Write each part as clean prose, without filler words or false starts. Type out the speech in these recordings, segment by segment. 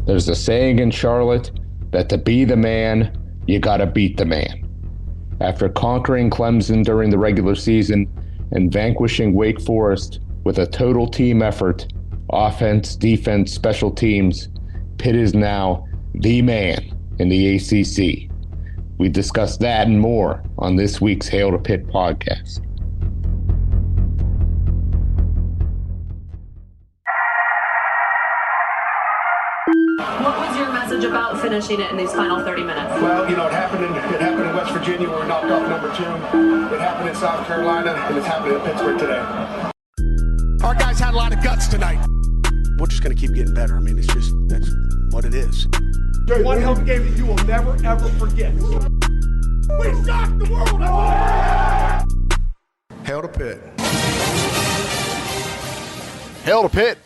There's a saying in Charlotte that to be the man, you got to beat the man. After conquering Clemson during the regular season and vanquishing Wake Forest with a total team effort, offense, defense, special teams, Pitt is now the man in the ACC. We discuss that and more on this week's Hail to Pitt podcast. What was your message about finishing it in these final 30 minutes? Well, it happened in West Virginia where we knocked off number 2. It happened in South Carolina, and it's happening in Pittsburgh today. Our guys had a lot of guts tonight. We're just going to keep getting better. That's what it is. One hell of a game that you will never, ever forget. We shocked the world! Hail to Pitt. Hail to Pitt.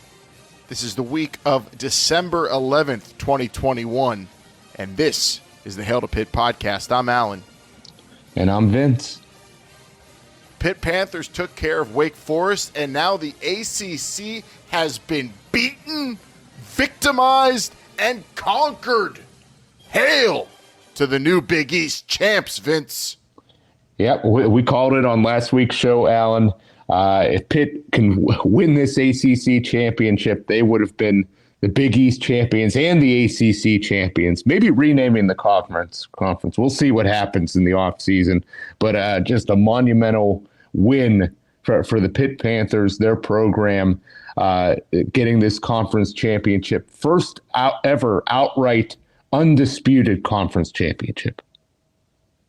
This is the week of December 11th, 2021, and this is the Hail to Pitt podcast. I'm Alan. And I'm Vince. Pitt Panthers took care of Wake Forest, and now the ACC has been beaten, victimized, and conquered. Hail to the new Big East champs, Vince. Yep, we called it on last week's show, Alan. If Pitt can win this ACC championship, they would have been the Big East champions and the ACC champions. Maybe renaming the conference. We'll see what happens in the offseason. But just a monumental win for the Pitt Panthers, their program, getting this conference championship. First ever outright undisputed conference championship.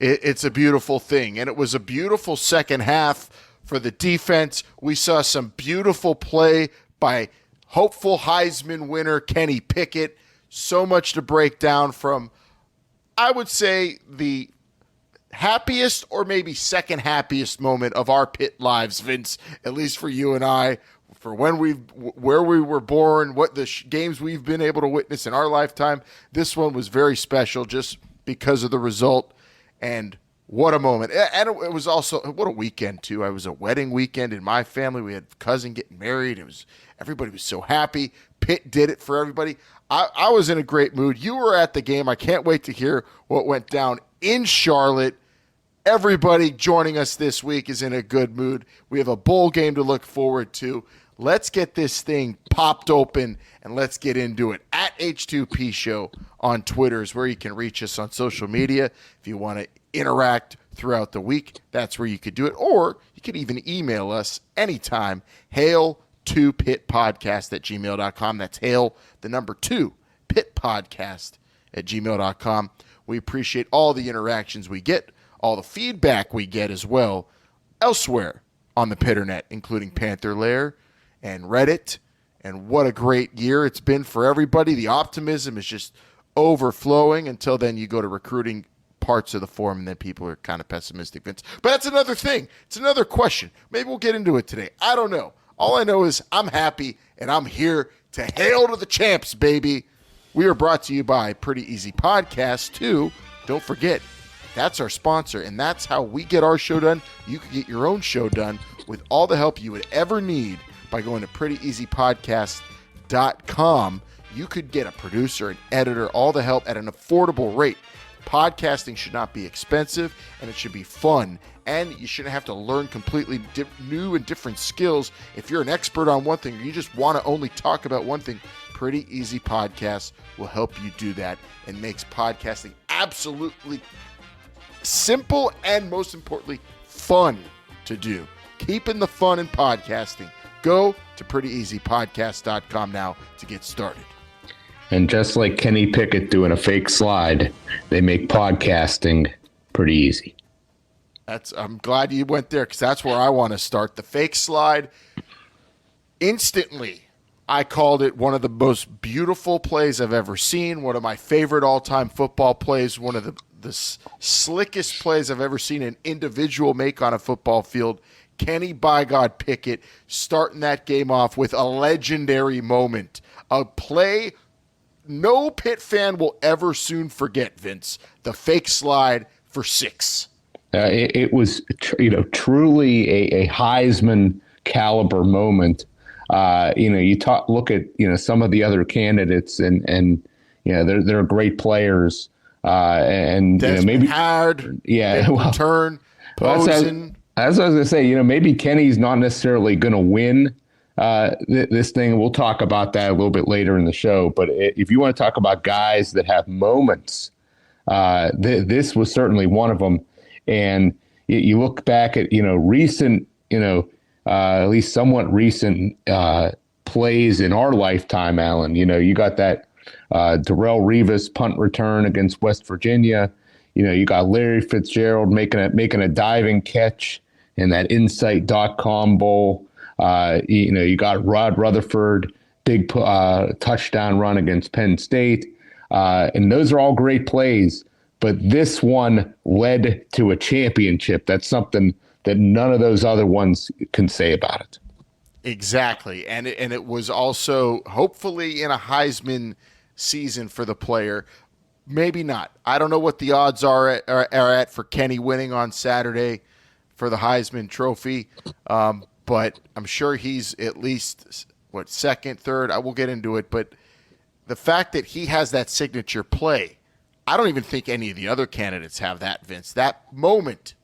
It's a beautiful thing, and it was a beautiful second half for the defense. We saw some beautiful play by hopeful Heisman winner Kenny Pickett. So much to break down from, I would say, the happiest or maybe second happiest moment of our Pitt lives, Vince, at least for you and I, for where we were born, what the games we've been able to witness in our lifetime. This one was very special just because of the result, and what a moment. And it was also, what a weekend, too. It was a wedding weekend in my family. We had a cousin getting married. Everybody was so happy. Pitt did it for everybody. I was in a great mood. You were at the game. I can't wait to hear what went down in Charlotte. Everybody joining us this week is in a good mood. We have a bowl game to look forward to. Let's get this thing popped open and let's get into it. At H2P Show on Twitter is where you can reach us on social media. If you want to interact throughout the week, that's where you could do it. Or you could even email us anytime, hail2pittpodcast@gmail.com. That's hail, the number 2, pittpodcast@gmail.com. We appreciate all the interactions we get, all the feedback we get as well elsewhere on the Pitternet, including Panther Lair and Reddit. And what a great year it's been for everybody. The optimism is just overflowing until then you go to recruiting parts of the forum, and then people are kind of pessimistic, Vince. But that's another thing. It's another question. Maybe we'll get into it today. I don't know. All I know is I'm happy, and I'm here to hail to the champs, baby. We are brought to you by Pretty Easy Podcast, too. Don't forget, that's our sponsor, and that's how we get our show done. You can get your own show done with all the help you would ever need by going to prettyeasypodcast.com. You could get a producer, an editor, all the help at an affordable rate. Podcasting should not be expensive, and it should be fun, and you shouldn't have to learn completely new and different skills. If you're an expert on one thing or you just want to only talk about one thing, Pretty Easy Podcasts will help you do that and makes podcasting absolutely simple and, most importantly, fun to do. Keeping the fun in podcasting. Go to prettyeasypodcast.com now to get started. And just like Kenny Pickett doing a fake slide, they make podcasting pretty easy. I'm glad you went there because that's where I want to start. The fake slide. Instantly, I called it one of the most beautiful plays I've ever seen, one of my favorite all-time football plays, one of the slickest plays I've ever seen an individual make on a football field. Kenny by God Pickett starting that game off with a legendary moment. A play no Pitt fan will ever soon forget, Vince. The fake slide for 6. It was, truly a Heisman caliber moment. You look at, some of the other candidates and they're great players. And Desmond maybe Howard, return, Well, Posen. as I was going to say, maybe Kenny's not necessarily going to win this thing. We'll talk about that a little bit later in the show. But if you want to talk about guys that have moments, this was certainly one of them. And you look back at, recent, at least somewhat recent plays in our lifetime, Alan. You got that Darrelle Revis punt return against West Virginia. You got Larry Fitzgerald making a diving catch in that Insight.com bowl. You got Rod Rutherford, big touchdown run against Penn State. And those are all great plays. But this one led to a championship. That's something that none of those other ones can say about it. Exactly. And it was also hopefully in a Heisman season for the player. Maybe not. I don't know what the odds are at for Kenny winning on Saturday for the Heisman Trophy, but I'm sure he's at least, second, third? I will get into it, but the fact that he has that signature play, I don't even think any of the other candidates have that, Vince. That moment,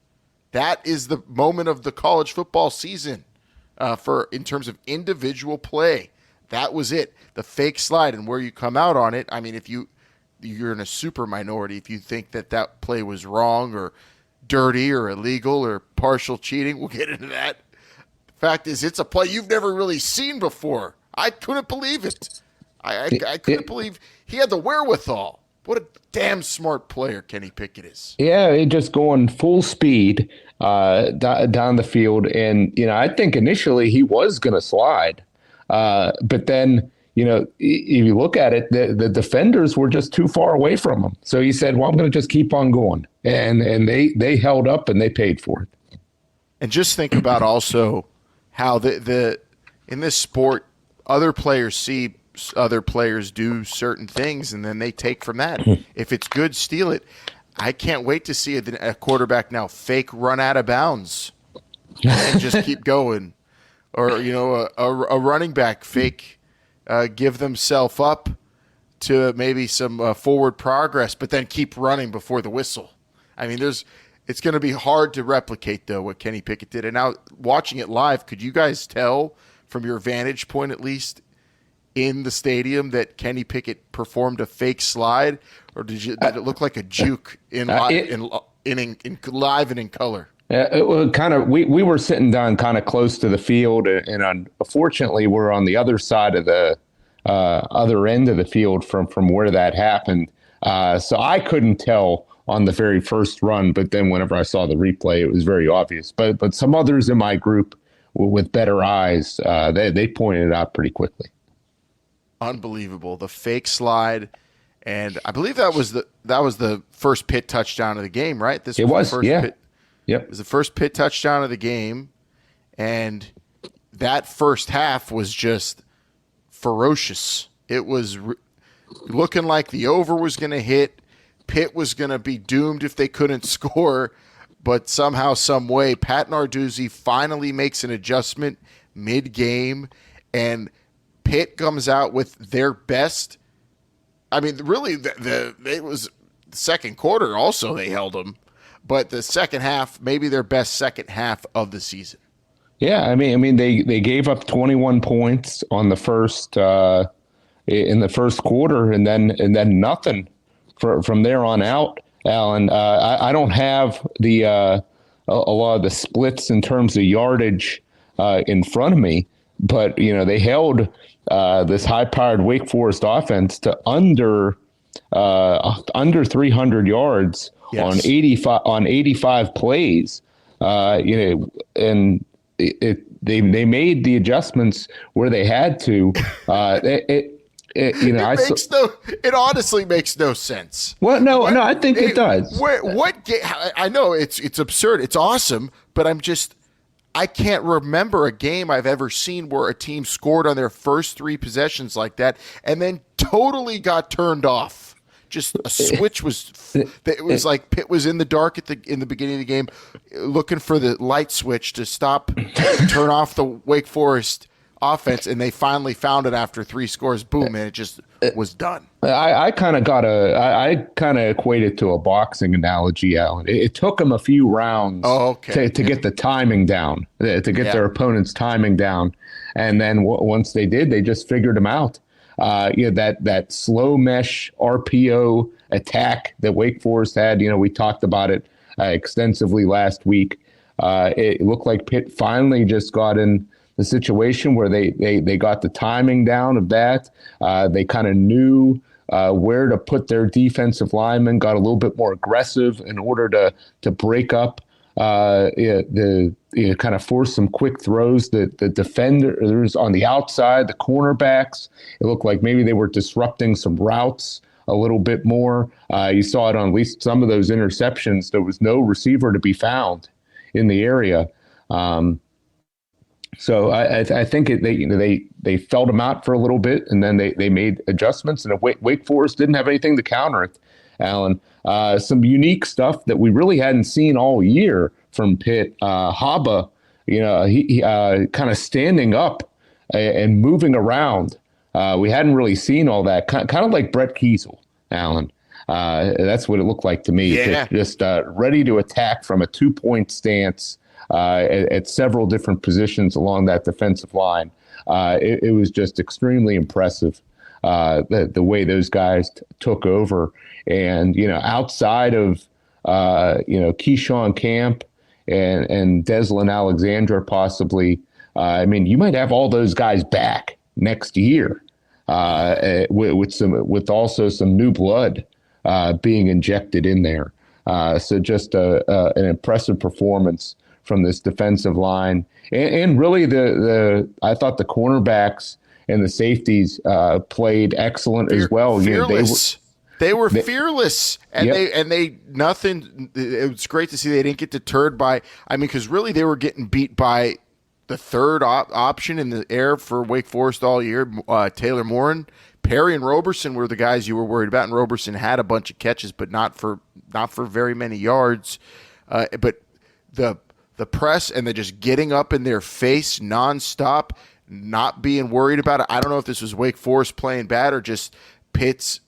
that is the moment of the college football season in terms of individual play. That was it. The fake slide and where you come out on it. I mean, if you're in a super minority if you think that play was wrong or dirty or illegal or partial cheating. We'll get into that. The fact is, it's a play you've never really seen before. I couldn't believe it. I couldn't believe he had the wherewithal. What a damn smart player Kenny Pickett is. Yeah, just going full speed down the field. And, I think initially he was going to slide. But then, if you look at it, the defenders were just too far away from him. So he said, well, I'm going to just keep on going. And they held up and they paid for it. And just think about also how the in this sport, other players see other players do certain things and then they take from that. If it's good, steal it. I can't wait to see a quarterback now fake run out of bounds and just keep going. Or, a running back fake give themselves up to maybe some forward progress, but then keep running before the whistle. I mean, it's going to be hard to replicate, though, what Kenny Pickett did. And now watching it live, could you guys tell from your vantage point, at least in the stadium, that Kenny Pickett performed a fake slide, or did it look like a juke in live and in color? It was kind of we were sitting down kind of close to the field, and unfortunately, we're on the other side of the other end of the field from where that happened. So I couldn't tell on the very first run, but then whenever I saw the replay, it was very obvious. But some others in my group with better eyes, they pointed it out pretty quickly. Unbelievable, the fake slide, and I believe that was the first Pitt touchdown of the game, right? It was, yeah. Yep. It was the first Pitt touchdown of the game, and that first half was just ferocious. It was looking like the over was going to hit. Pitt was going to be doomed if they couldn't score, but somehow, some way, Pat Narduzzi finally makes an adjustment mid-game, and Pitt comes out with their best. I mean, really, it was the second quarter also they held them. But the second half, maybe their best second half of the season. Yeah, I mean, they gave up 21 points on the first in the first quarter, and then nothing from there on out. Alan, I don't have a lot of the splits in terms of yardage in front of me, but they held this high-powered Wake Forest offense to under 300 yards. Yes. on 85 plays, and they made the adjustments where they had to. It honestly makes no sense. Well, no, I think it does. I know it's absurd. It's awesome, but I can't remember a game I've ever seen where a team scored on their first three possessions like that and then totally got turned off. Just a switch it was like Pitt was in the dark in the beginning of the game, looking for the light switch to turn off the Wake Forest offense, and they finally found it after 3 scores. Boom, and it just was done. I kind of equate it to a boxing analogy, Alan. It took them a few rounds to get the timing down, to get their opponent's timing down. And then once they did, they just figured them out. That slow mesh RPO attack that Wake Forest had, we talked about it extensively last week. It looked like Pitt finally just got in the situation where they got the timing down of that. They kind of knew where to put their defensive linemen, got a little bit more aggressive in order to break up kind of force some quick throws. The defenders on the outside, the cornerbacks, it looked like maybe they were disrupting some routes a little bit more. You saw it on at least some of those interceptions. There was no receiver to be found in the area. So I think they felt them out for a little bit, and then they made adjustments. And Wake Forest didn't have anything to counter it, Alan. Some unique stuff that we really hadn't seen all year from Pitt. Haba, he kind of standing up and moving around. We hadn't really seen all that. Kind of like Brett Kiesel, Alan. That's what it looked like to me. Yeah. Just ready to attack from a 2-point stance. At several different positions along that defensive line. It was just extremely impressive the way those guys took over. And, outside of, Keyshawn Camp and Deslin Alexandra possibly, you might have all those guys back next year with also some new blood being injected in there. So just an impressive performance from this defensive line, and really I thought the cornerbacks and the safeties played excellent as well. Fearless. They were fearless, and Yep. they nothing. It was great to see they didn't get deterred by. Because really they were getting beat by the third option in the air for Wake Forest all year. Taylor Morin, Perry, and Roberson were the guys you were worried about, and Roberson had a bunch of catches, but not for very many yards. But the press and the just getting up in their face nonstop, not being worried about it. I don't know if this was Wake Forest playing bad or just Pitt's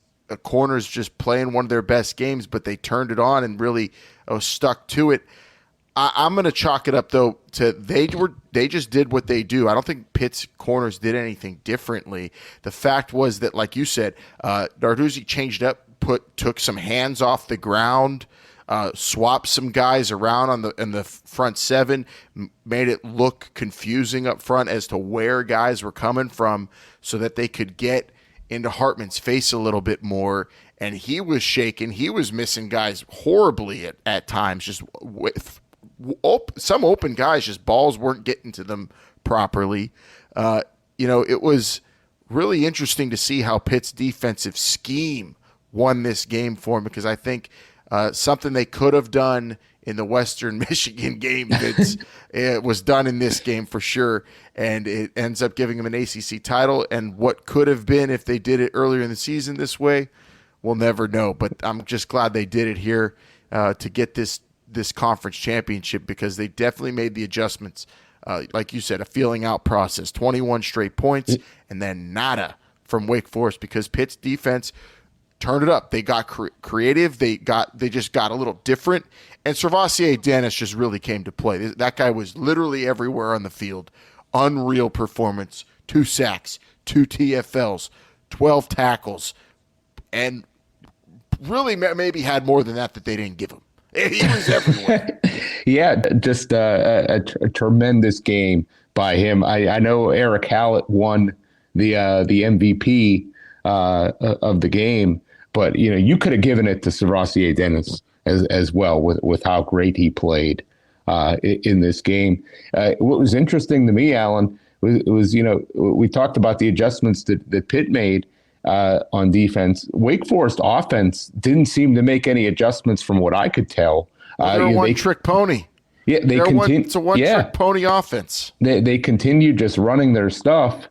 corners just playing one of their best games, but they turned it on and really stuck to it. I'm going to chalk it up, though, to they just did what they do. I don't think Pitt's corners did anything differently. The fact was that, like you said, Narduzzi changed up, took some hands off the ground, swapped some guys around in the front seven, made it look confusing up front as to where guys were coming from so that they could get into Hartman's face a little bit more. And he was shaking. He was missing guys horribly at times, just with some open guys, just balls weren't getting to them properly. It was really interesting to see how Pitt's defensive scheme won this game for him, because I think something they could have done in the Western Michigan game it was done in this game for sure, and it ends up giving them an ACC title. And what could have been if they did it earlier in the season this way, we'll never know. But I'm just glad they did it here to get this conference championship, because they definitely made the adjustments. Like you said, a feeling out process, 21 straight points, and then nada from Wake Forest, because Pitt's defense turned it up. They got creative. They just got a little different. And Servassier Dennis just really came to play. That guy was literally everywhere on the field. Unreal performance. 2 sacks, 2 TFLs, 12 tackles, and really maybe had more than that they didn't give him. He was everywhere. Yeah, just a tremendous game by him. I know Eric Hallett won the MVP of the game, but you could have given it to Servassier Dennis as well with how great he played in this game. What was interesting to me, Alan, was we talked about the adjustments that Pitt made on defense. Wake Forest offense didn't seem to make any adjustments from what I could tell. They're a one-trick pony. Yeah, it's a one-trick pony offense. They continued just running their stuff,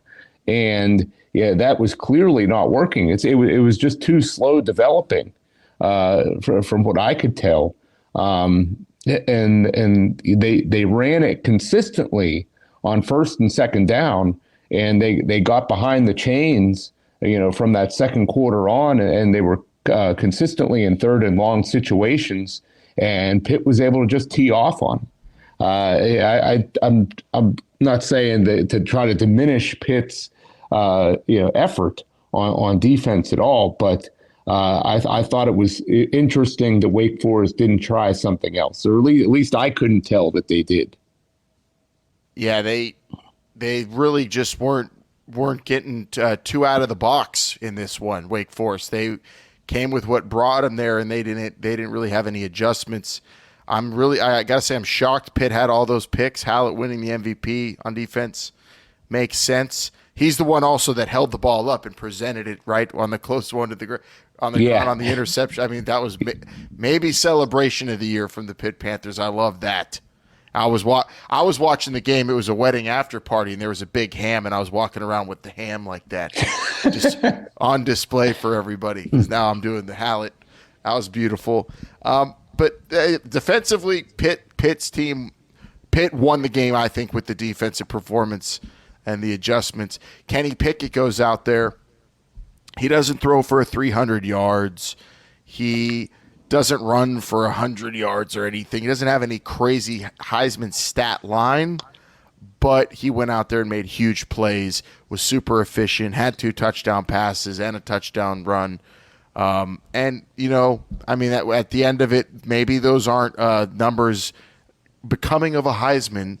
and that was clearly not working. It was just too slow developing, from what I could tell. And they ran it consistently on first and second down, and they got behind the chains, from that second quarter on, and they were consistently in third and long situations, and Pitt was able to just tee off on. I'm not saying that to try to diminish Pitt's effort on defense at all, but I thought it was interesting that Wake Forest didn't try something else, or at least I couldn't tell that they did. Yeah, they really just weren't getting too out of the box in this one. Wake Forest, they came with what brought them there, and they didn't really have any adjustments. I gotta say, I'm shocked Pitt had all those picks. Hallett winning the MVP on defense makes sense. He's the one also that held the ball up and presented it right on the close one to the ground on the interception. I mean, that was maybe celebration of the year from the Pitt Panthers. I love that. I was watching the game. It was a wedding after party, and there was a big ham, and I was walking around with the ham like that, just on display for everybody. Because now I'm doing the Hallett. That was beautiful. But defensively, Pitt's team, Pitt won the game, I think, with the defensive performance and the adjustments. Kenny Pickett goes out there. He doesn't throw for 300 yards. He doesn't run for 100 yards or anything. He doesn't have any crazy Heisman stat line, but he went out there and made huge plays, was super efficient, had 2 touchdown passes and a touchdown run. At the end of it, maybe those aren't numbers becoming of a Heisman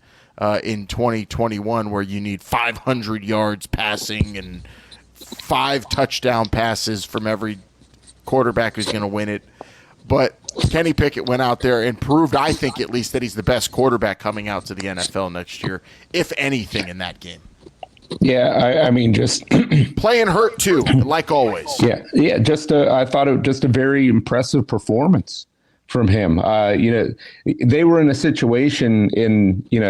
in 2021, where you need 500 yards passing and 5 touchdown passes from every quarterback who's going to win it. But Kenny Pickett went out there and proved, I think at least, that he's the best quarterback coming out to the NFL next year, if anything, in that game. Yeah, I mean, just playing hurt too, like always. Yeah. I thought it was just a very impressive performance from him. They were in a situation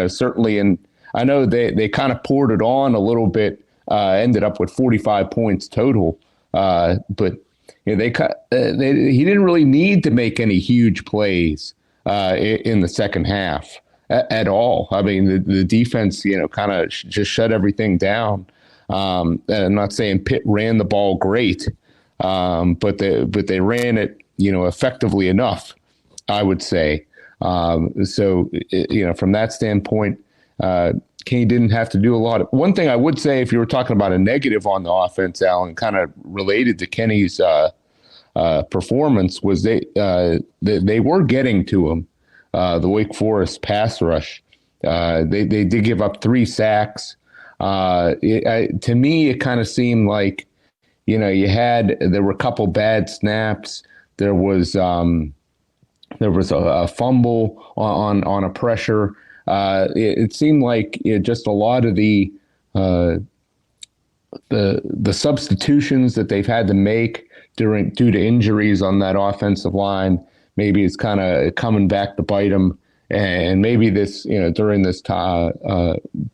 certainly, and I know they kind of poured it on a little bit. Ended up with 45 points total, but he didn't really need to make any huge plays in the second half at all. I mean, the defense, kind of just shut everything down. And I'm not saying Pitt ran the ball great, but they ran it, effectively enough, I would say. From that standpoint, Kenny didn't have to do a lot. One thing I would say, if you were talking about a negative on the offense, Alan, kind of related to Kenny's performance, was they were getting to him. The Wake Forest pass rush. They did give up 3 sacks. To me, it kind of seemed like, there were a couple bad snaps. There was a fumble on a pressure. It seemed like just a lot of the substitutions that they've had to make due to injuries on that offensive line, maybe it's kind of coming back to bite them. And maybe this, during this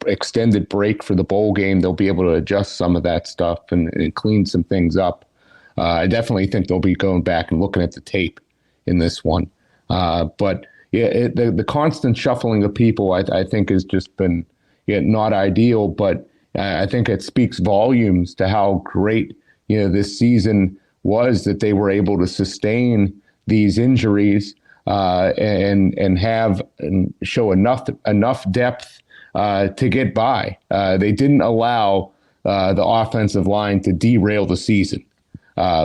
extended break for the bowl game, they'll be able to adjust some of that stuff and clean some things up. I definitely think they'll be going back and looking at the tape in this one. But yeah, the constant shuffling of people, I think, has just been not ideal. But I think it speaks volumes to how great this season was, that they were able to sustain these injuries and show enough depth to get by. They didn't allow the offensive line to derail the season,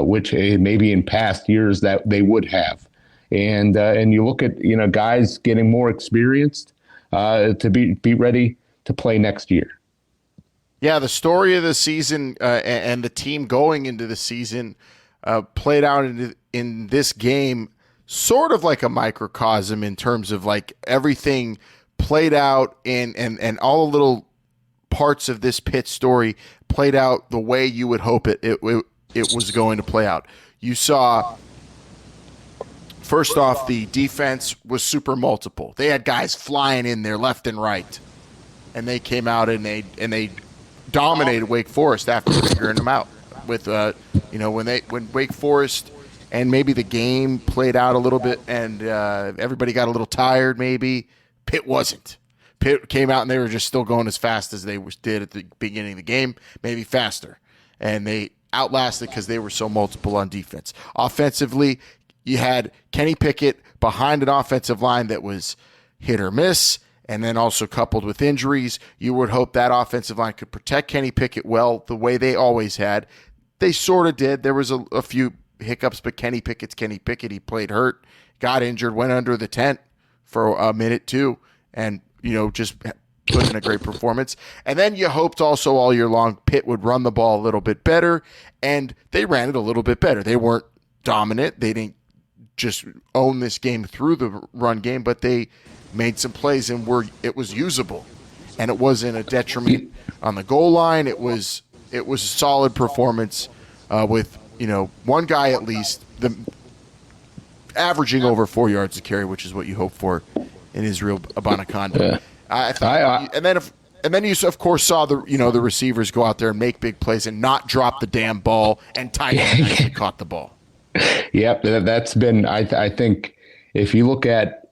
which maybe in past years that they would have. And you look at guys getting more experienced to be ready to play next year. Yeah, the story of the season and the team going into the season played out in this game sort of like a microcosm, in terms of like everything played out and all the little parts of this Pitt story played out the way you would hope it was going to play out. You saw, first off, the defense was super multiple. They had guys flying in there left and right, and they came out and they dominated Wake Forest after figuring them out. With when Wake Forest and maybe the game played out a little bit and everybody got a little tired, maybe Pitt wasn't. Pitt came out and they were just still going as fast as they did at the beginning of the game, maybe faster. And they outlasted because they were so multiple on defense. Offensively, you had Kenny Pickett behind an offensive line that was hit or miss, and then also coupled with injuries. You would hope that offensive line could protect Kenny Pickett well the way they always had. They sort of did. There was a few hiccups, but Kenny Pickett's Kenny Pickett. He played hurt, got injured, went under the tent for a minute too, and just put in a great performance. And then you hoped also all year long Pitt would run the ball a little bit better, and they ran it a little bit better. They weren't dominant. They didn't just own this game through the run game, but they made some plays and it was usable, and it wasn't a detriment on the goal line. It was a solid performance with one guy at least averaging over 4 yards a carry, which is what you hope for in Israel Abanikanda. And then you of course saw the receivers go out there and make big plays and not drop the damn ball, and tight end actually caught the ball. Yep, that's been I think if you look at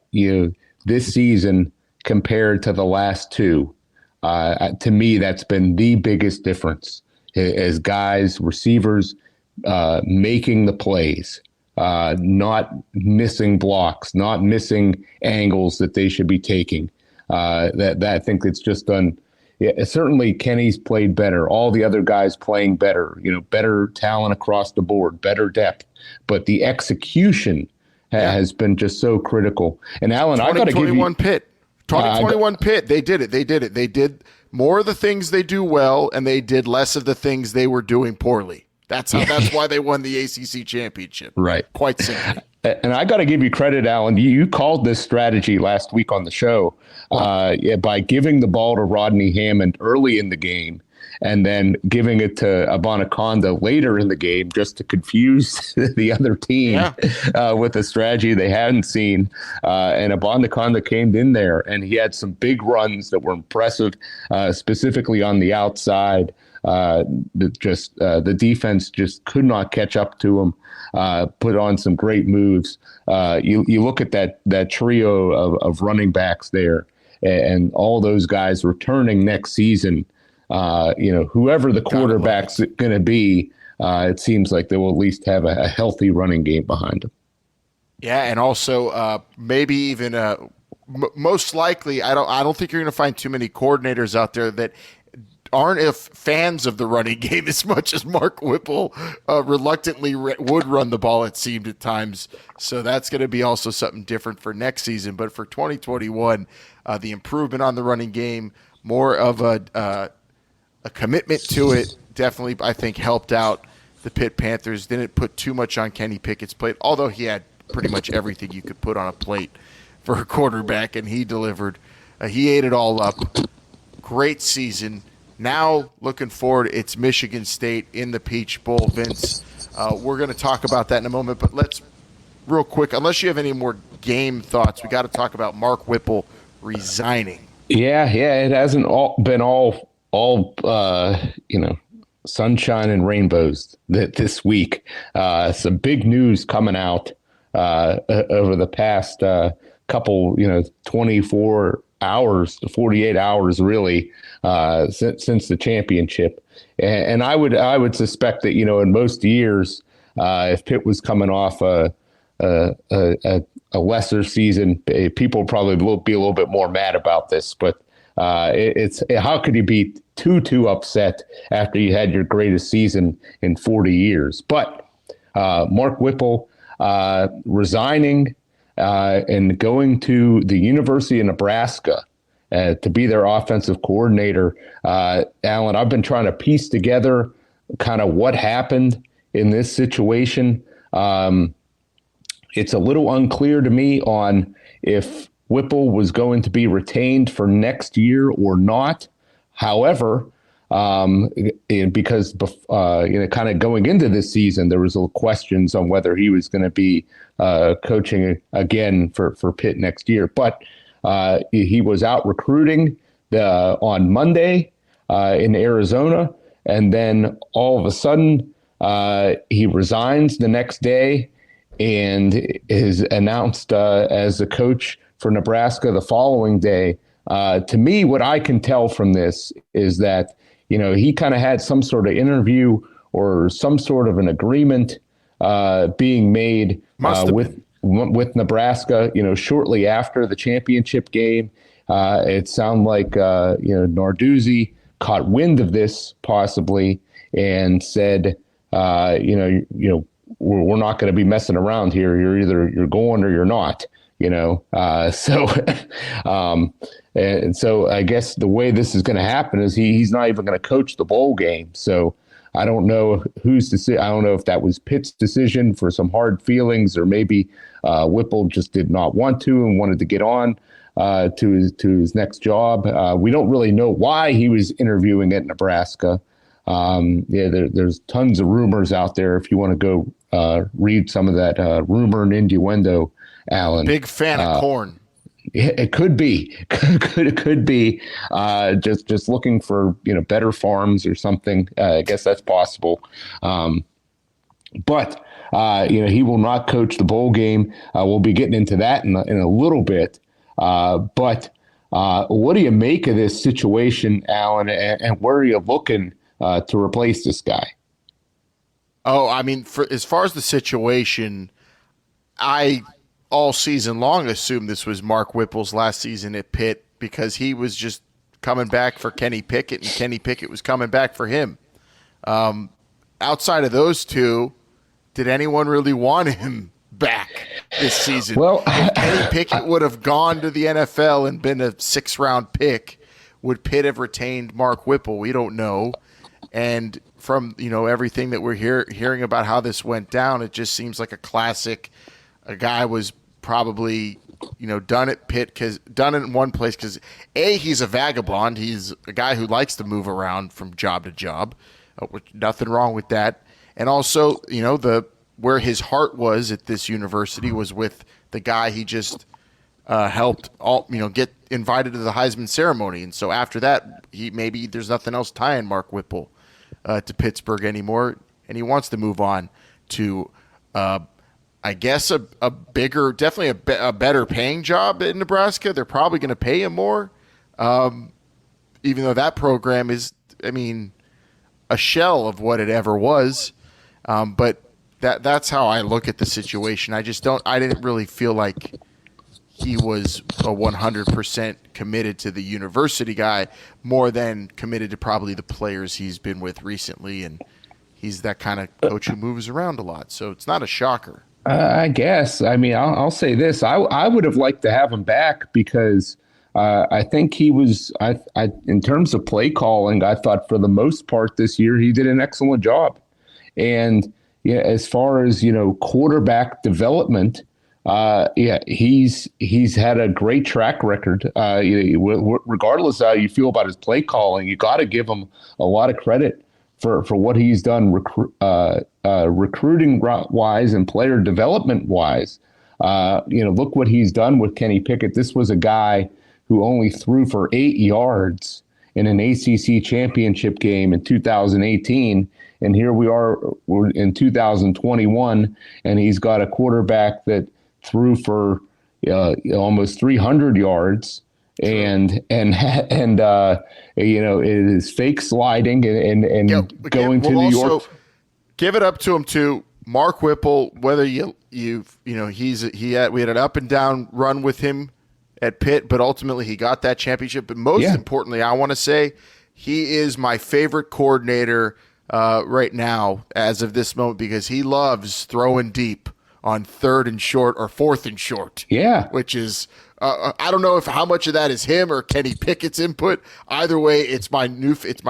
this season compared to the last two, to me that's been the biggest difference as guys, receivers making the plays, not missing blocks, not missing angles that they should be taking. That I think it's just done. Yeah, certainly Kenny's played better. All the other guys playing better. Better talent across the board, better depth. But the execution has been just so critical. And Alan, I got to give you Pitt. 2021 Pitt. They did it. They did more of the things they do well, and they did less of the things they were doing poorly. That's why they won the ACC championship. Right. Quite simply. And I got to give you credit, Alan. You called this strategy last week on the show by giving the ball to Rodney Hammond early in the game and then giving it to Abanikanda later in the game just to confuse the other team with a strategy they hadn't seen. And Abanikanda came in there, and he had some big runs that were impressive, specifically on the outside. The defense just could not catch up to him. Put on some great moves. You look at that trio of running backs there, and all those guys returning next season. Whoever the quarterback's going to be, it seems like they will at least have a healthy running game behind them. Yeah, and also maybe even most likely, I don't think you're going to find too many coordinators out there that aren't fans of the running game as much as Mark Whipple reluctantly would run the ball, it seemed at times. So that's going to be also something different for next season. But for 2021, the improvement on the running game, more of a commitment to it, definitely I think helped out the Pitt Panthers. Didn't put too much on Kenny Pickett's plate, although he had pretty much everything you could put on a plate for a quarterback, and he delivered. He ate it all up. Great season. Now, looking forward, it's Michigan State in the Peach Bowl, Vince. We're going to talk about that in a moment, but let's, real quick, unless you have any more game thoughts, we got to talk about Mark Whipple resigning. Yeah, it hasn't been all sunshine and rainbows this week. Some big news coming out over the past couple, 24 hours, 48 hours, really, since the championship. And I would suspect that, in most years, if Pitt was coming off a lesser season, people probably will be a little bit more mad about this. But it's how could you be too upset after you had your greatest season in 40 years? But Mark Whipple resigning and going to the University of Nebraska to be their offensive coordinator. Alan, I've been trying to piece together kind of what happened in this situation. It's a little unclear to me on if Whipple was going to be retained for next year or not. However, because kind of going into this season, there was questions on whether he was going to be coaching again for Pitt next year. But he was out recruiting on Monday in Arizona, and then all of a sudden he resigns the next day and is announced as the coach for Nebraska the following day. To me, what I can tell from this is that, he kind of had some sort of interview or some sort of an agreement being made with Nebraska, shortly after the championship game. It sounded like, Narduzzi caught wind of this possibly and said, we're not going to be messing around here. You're going or you're not, so and so I guess the way this is going to happen is he's not even going to coach the bowl game. So I don't know I don't know if that was Pitt's decision for some hard feelings, or maybe Whipple just did not want to and wanted to get on to his next job. We don't really know why he was interviewing at Nebraska. There's tons of rumors out there. If you want to go read some of that rumor and innuendo, Alan. Big fan of corn. It could be, could be just looking for better farms or something. I guess that's possible. But he will not coach the bowl game. We'll be getting into that in a little bit. But what do you make of this situation, Alan? And where are you looking to replace this guy? Oh, I mean, as far as the situation, I all season long assumed this was Mark Whipple's last season at Pitt, because he was just coming back for Kenny Pickett, and Kenny Pickett was coming back for him. Outside of those two, did anyone really want him back this season? Well, if Kenny Pickett would have gone to the NFL and been a 6th-round pick, would Pitt have retained Mark Whipple? We don't know. And from everything that we're hearing about how this went down, it just seems like a classic. A guy was probably done at Pitt, done it in one place because he's a vagabond. He's a guy who likes to move around from job to job. Nothing wrong with that. And also, where his heart was at this university was with the guy he just helped get invited to the Heisman ceremony. And so after that, maybe there's nothing else tying Mark Whipple to Pittsburgh anymore, and he wants to move on to I guess a bigger, definitely a better paying job in Nebraska. They're probably going to pay him more, even though that program is, a shell of what it ever was. But that's how I look at the situation. I didn't really feel like he was a 100% committed to the university guy, more than committed to probably the players he's been with recently. And he's that kind of coach who moves around a lot. So it's not a shocker. I guess. I'll say this. I would have liked to have him back because I think he was, in terms of play calling, I thought for the most part this year he did an excellent job. And as far as, quarterback development, he's had a great track record. Regardless of how you feel about his play calling, you got to give him a lot of credit for what he's done recruiting wise and player development wise. Look what he's done with Kenny Pickett. This was a guy who only threw for 8 yards in an ACC championship game in 2018. And here we're in 2021, and he's got a quarterback that threw for almost 300 yards. And it is fake sliding and going to New York. Give it up to him too, Mark Whipple. Whether we had an up and down run with him at Pitt, but ultimately he got that championship. But most importantly, I want to say he is my favorite coordinator right now as of this moment, because he loves throwing deep on 3rd and short or 4th and short. Yeah, which is. I don't know how much of that is him or Kenny Pickett's input. Either way, it's my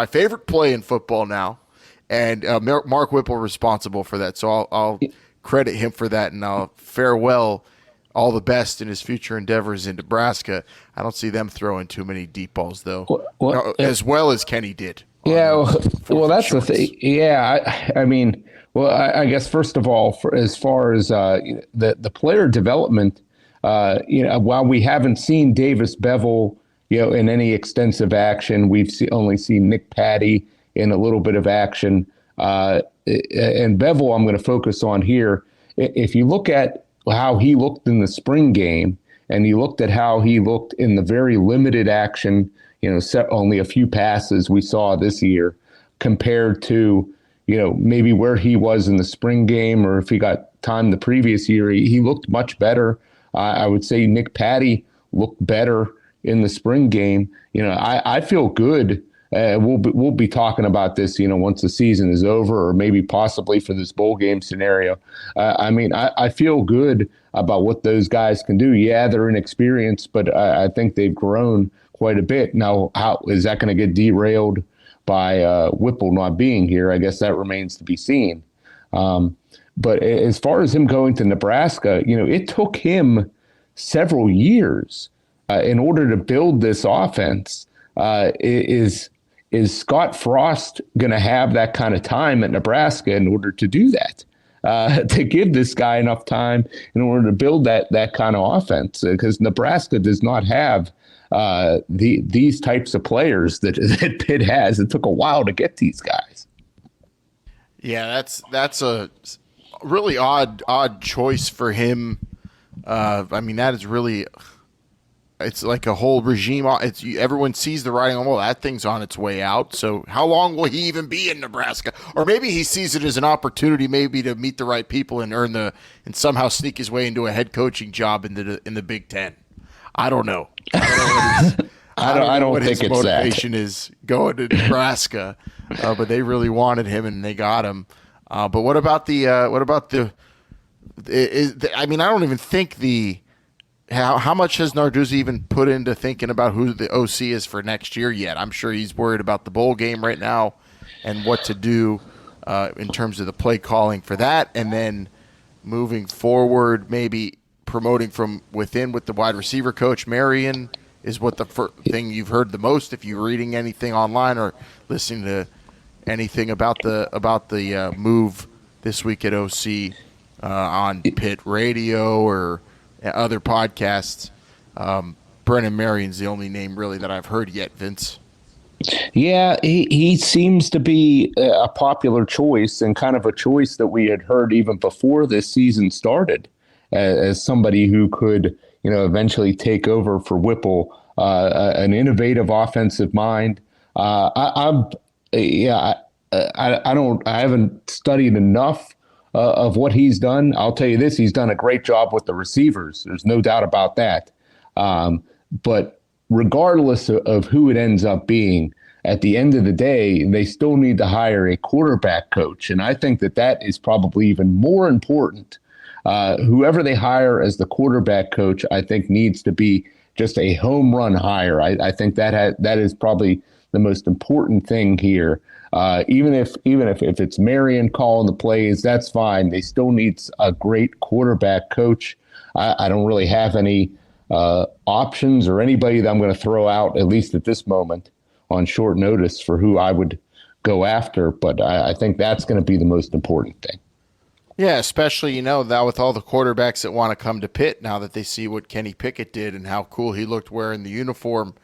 favorite play in football now, and Mark Whipple responsible for that. So I'll credit him for that, and I'll farewell all the best in his future endeavors in Nebraska. I don't see them throwing too many deep balls though, as well as Kenny did. Yeah, well, that's the thing. Yeah, I guess first of all, as far as the player development. While we haven't seen Davis Bevel, in any extensive action, we've only seen Nick Patty in a little bit of action. And Bevel, I'm going to focus on here. If you look at how he looked in the spring game and you looked at how he looked in the very limited action, set only a few passes we saw this year compared to, maybe where he was in the spring game, or if he got time the previous year, he looked much better. I would say Nick Patty looked better in the spring game. I feel good. We'll be talking about this, once the season is over, or maybe possibly for this bowl game scenario. I feel good about what those guys can do. Yeah, they're inexperienced, but I think they've grown quite a bit. Now, how is that going to get derailed by Whipple not being here? I guess that remains to be seen. But as far as him going to Nebraska, it took him several years in order to build this offense. Is Scott Frost going to have that kind of time at Nebraska in order to do that? To give this guy enough time in order to build that kind of offense, because Nebraska does not have these types of players that Pitt has. It took a while to get these guys. Yeah, that's a really odd choice for him. That is really. It's like a whole regime. Everyone sees the writing on the wall. That thing's on its way out. So how long will he even be in Nebraska? Or maybe he sees it as an opportunity, maybe to meet the right people and and somehow sneak his way into a head coaching job in the Big Ten. I don't know. I don't think his motivation is going to Nebraska, but they really wanted him and they got him. But what about the? I don't even think the. How much has Narduzzi even put into thinking about who the OC is for next year yet? I'm sure he's worried about the bowl game right now and what to do in terms of the play calling for that, and then moving forward, maybe promoting from within with the wide receiver coach. Marion is what the thing you've heard the most if you're reading anything online or listening to anything about the move this week at OC on Pitt Radio or other podcasts. Brennan Marion's the only name really that I've heard yet, Vince. Yeah, he seems to be a popular choice, and kind of a choice that we had heard even before this season started, as somebody who could, eventually take over for Whipple, an innovative offensive mind. I haven't studied enough of what he's done. I'll tell you this, he's done a great job with the receivers. There's no doubt about that. But regardless of who it ends up being, at the end of the day, they still need to hire a quarterback coach. And I think that is probably even more important. Whoever they hire as the quarterback coach, I think needs to be just a home run hire. I think that is probably the most important thing here. Even if it's Marion calling the plays, that's fine. They still need a great quarterback coach. I don't really have any options or anybody that I'm going to throw out, at least at this moment, on short notice for who I would go after. But I think that's going to be the most important thing. Yeah, especially, now with all the quarterbacks that want to come to Pitt now that they see what Kenny Pickett did and how cool he looked wearing the uniform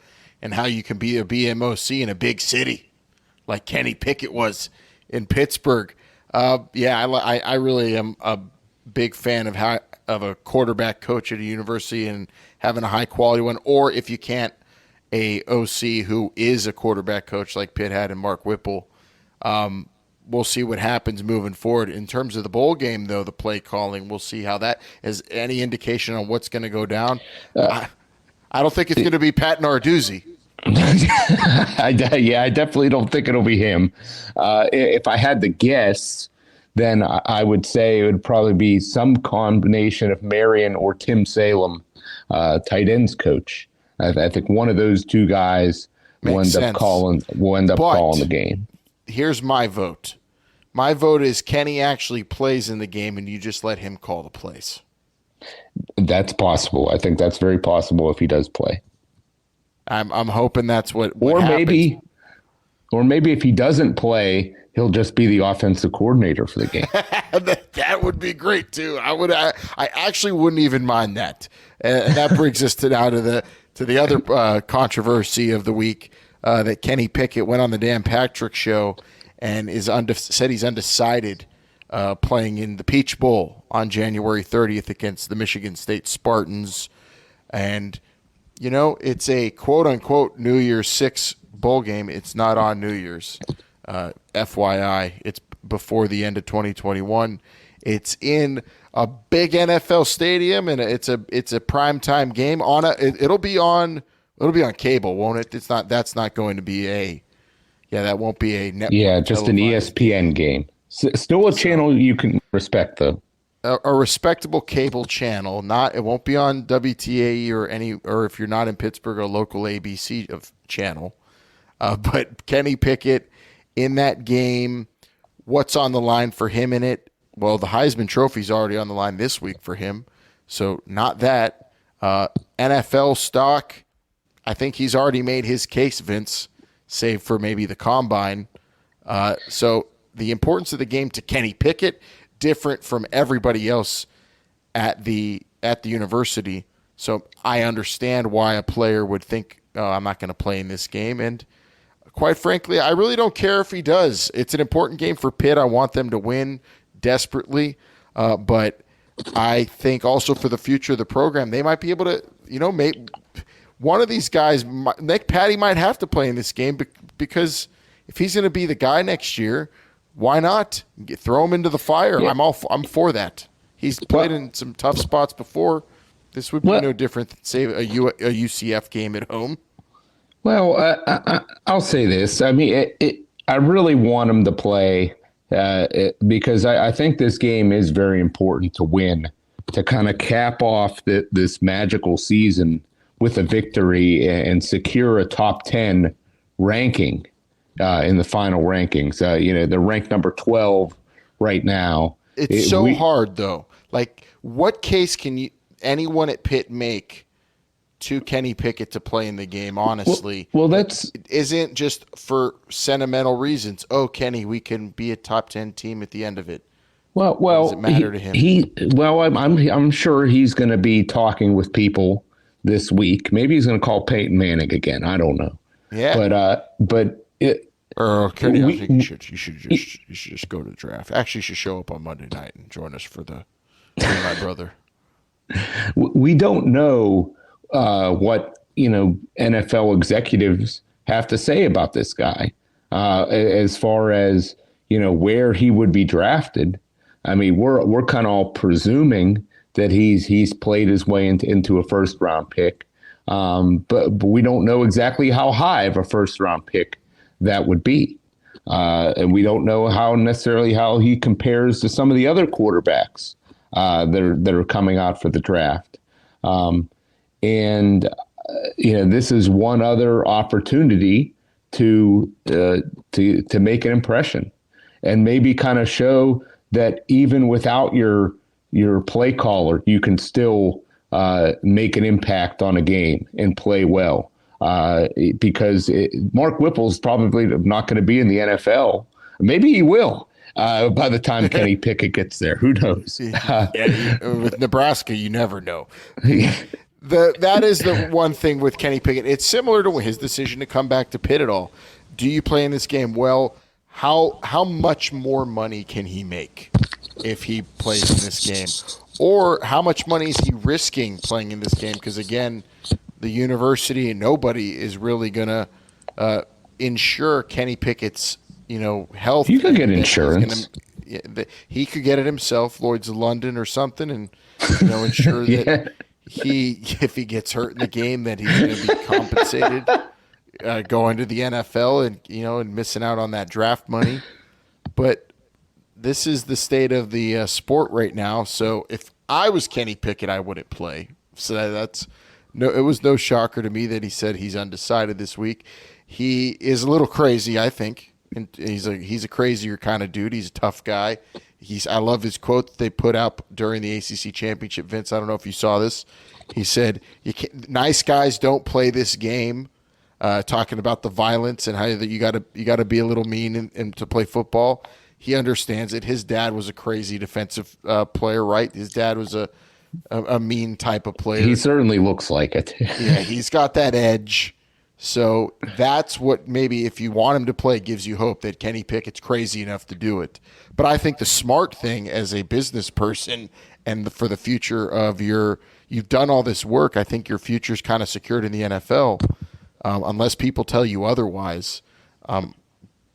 and how you can be a BMOC in a big city like Kenny Pickett was in Pittsburgh. I really am a big fan of a quarterback coach at a university and having a high-quality one, or if you can't, a OC who is a quarterback coach like Pitt had in Mark Whipple. We'll see what happens moving forward. In terms of the bowl game, though, the play calling, we'll see how that is. Any indication on what's going to go down? I don't think it's going to be Pat Narduzzi. I definitely don't think it'll be him. If I had to guess, then I would say it would probably be some combination of Marion or Tim Salem, tight ends coach. I think one of those two guys will end up calling the game. Here's my vote. My vote is Kenny actually plays in the game and you just let him call the plays. That's possible. I think that's very possible if he does play. I'm hoping that's what happens. Or maybe if he doesn't play, he'll just be the offensive coordinator for the game. That would be great too. I actually wouldn't even mind that. And that brings us to the other controversy of the week, that Kenny Pickett went on the Dan Patrick Show and said he's undecided playing in the Peach Bowl on January 30th against the Michigan State Spartans. And, it's a quote-unquote New Year's 6 bowl game. It's not on New Year's. FYI, it's before the end of 2021. It's in a big NFL stadium, and it's a primetime game. It'll be on cable, won't it? That's not going to be that won't be a network. Yeah, just an ESPN game. Still a channel you can respect, though. A respectable cable channel. It won't be on WTAE or if you're not in Pittsburgh, a local ABC channel. But Kenny Pickett in that game, what's on the line for him in it? Well, the Heisman Trophy's already on the line this week for him, so not that. NFL stock, I think he's already made his case, Vince, save for maybe the combine. So the importance of the game to Kenny Pickett, different from everybody else at the university. So I understand why a player would think, I'm not going to play in this game. And quite frankly, I really don't care if he does. It's an important game for Pitt. I want them to win desperately. But I think also for the future of the program, they might be able to, one of these guys, Nick Patty might have to play in this game because if he's going to be the guy next year, why not throw him into the fire? Yeah. I'm for that. He's played in some tough spots before. This would be no different than, say, a UCF game at home. Well, I'll say this. I mean, I really want him to play because I think this game is very important to win, to kind of cap off this magical season with a victory and secure a top 10 ranking in the final rankings. They're ranked number 12 right now. It's hard, though. Like, what case can anyone at Pitt make to Kenny Pickett to play in the game, honestly? Well, that's... It isn't just for sentimental reasons. Oh, Kenny, we can be a top 10 team at the end of it. Well, does it matter to him? I'm sure he's going to be talking with people this week. Maybe he's going to call Peyton Manning again. I don't know. Yeah. But Kenny, I think you should just go to the draft. Actually, you should show up on Monday night and join us for my brother. We don't know what NFL executives have to say about this guy as far as where he would be drafted. I mean, we're kind of all presuming that he's played his way into a first round pick, but we don't know exactly how high of a first round pick that would be, and we don't know how he compares to some of the other quarterbacks that are coming out for the draft. And this is one other opportunity to make an impression and maybe kind of show that even without your play caller, you can still make an impact on a game and play well. Because Mark Whipple's probably not going to be in the NFL. Maybe he will by the time Kenny Pickett gets there. Who knows? With Nebraska, you never know. That is the one thing with Kenny Pickett. It's similar to his decision to come back to Pitt at all. Do you play in this game? Well, how much more money can he make if he plays in this game? Or how much money is he risking playing in this game? Because, again, the university and nobody is really going to insure Kenny Pickett's, health. You could get insurance. He could get it himself, Lloyd's of London or something, and ensure that if he gets hurt in the game, that he's going to be compensated going to the NFL and missing out on that draft money. But this is the state of the sport right now. So if I was Kenny Pickett, I wouldn't play. So it was no shocker to me that he said he's undecided this week. He is a little crazy, I think. And he's a crazier kind of dude. He's a tough guy. I love his quote that they put out during the ACC championship. Vince, I don't know if you saw this. He said, "Nice guys don't play this game." Talking about the violence and how you got to be a little mean and to play football. He understands it. His dad was a crazy defensive player, right? His dad was a mean type of player. He certainly looks like it. Yeah, he's got that edge. So that's what maybe if you want him to play gives you hope that Kenny Pickett's crazy enough to do it. But I think the smart thing as a business person and for the future of your you've done all this work. I think your future's kind of secured in the NFL, unless people tell you otherwise.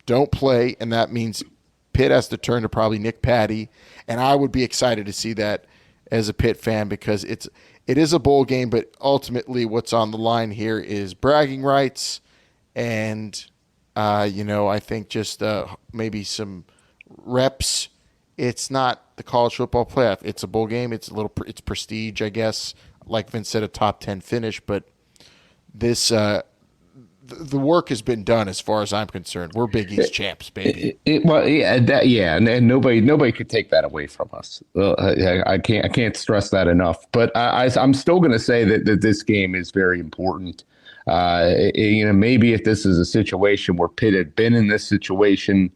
Don't play, and that means Pitt has to turn to probably Nick Patty, and I would be excited to see that as a Pitt fan because it is a bowl game, but ultimately what's on the line here is bragging rights and, I think just maybe some reps. It's not the college football playoff. It's a bowl game. It's it's prestige, I guess. Like Vince said, a top 10 finish, but this the work has been done as far as I'm concerned. We're Big East champs, baby. And nobody could take that away from us. I can't stress that enough. But I'm still going to say that this game is very important. Maybe if this is a situation where Pitt had been in this situation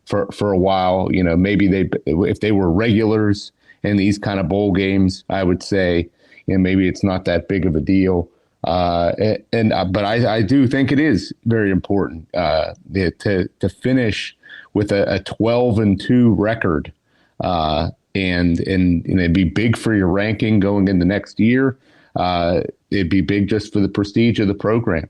for a while, maybe if they were regulars in these kind of bowl games, I would say, maybe it's not that big of a deal. But I do think it is very important to finish with a 12-2 record, and it'd be big for your ranking going into next year. It'd be big just for the prestige of the program.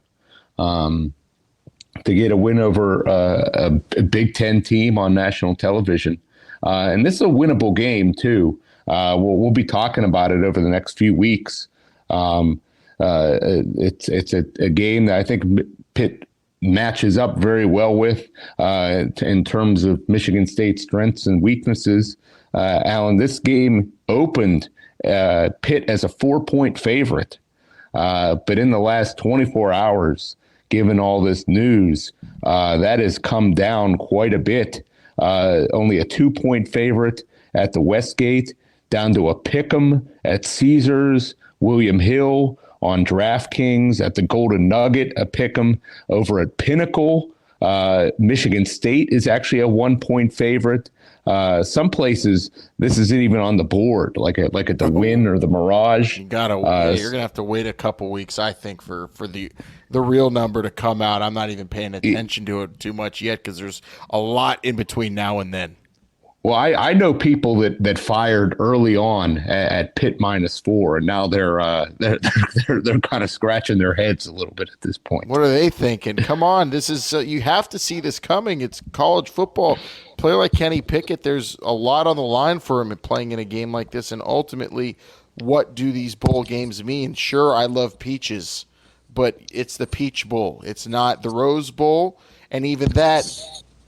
To get a win over a Big Ten team on national television, and this is a winnable game too. We'll be talking about it over the next few weeks. It's a game that I think Pitt matches up very well with in terms of Michigan State's strengths and weaknesses. Alan, this game opened Pitt as a 4-point favorite, but in the last 24 hours, given all this news, that has come down quite a bit. Only a 2-point favorite at the Westgate, down to a pick'em at Caesars, William Hill on DraftKings, at the Golden Nugget, a pick'em over at Pinnacle. Michigan State is actually a 1-point favorite. Some places this isn't even on the board, like at the Win or the Mirage. You're gonna have to wait a couple weeks, I think, for the real number to come out. I'm not even paying attention to it too much yet because there's a lot in between now and then. Well, I know people that fired early on at Pitt -4, and now they're kind of scratching their heads a little bit at this point. What are they thinking? Come on, this is you have to see this coming. It's college football. Player like Kenny Pickett, there's a lot on the line for him in playing in a game like this, and ultimately, what do these bowl games mean? Sure, I love peaches, but it's the Peach Bowl. It's not the Rose Bowl, and even that,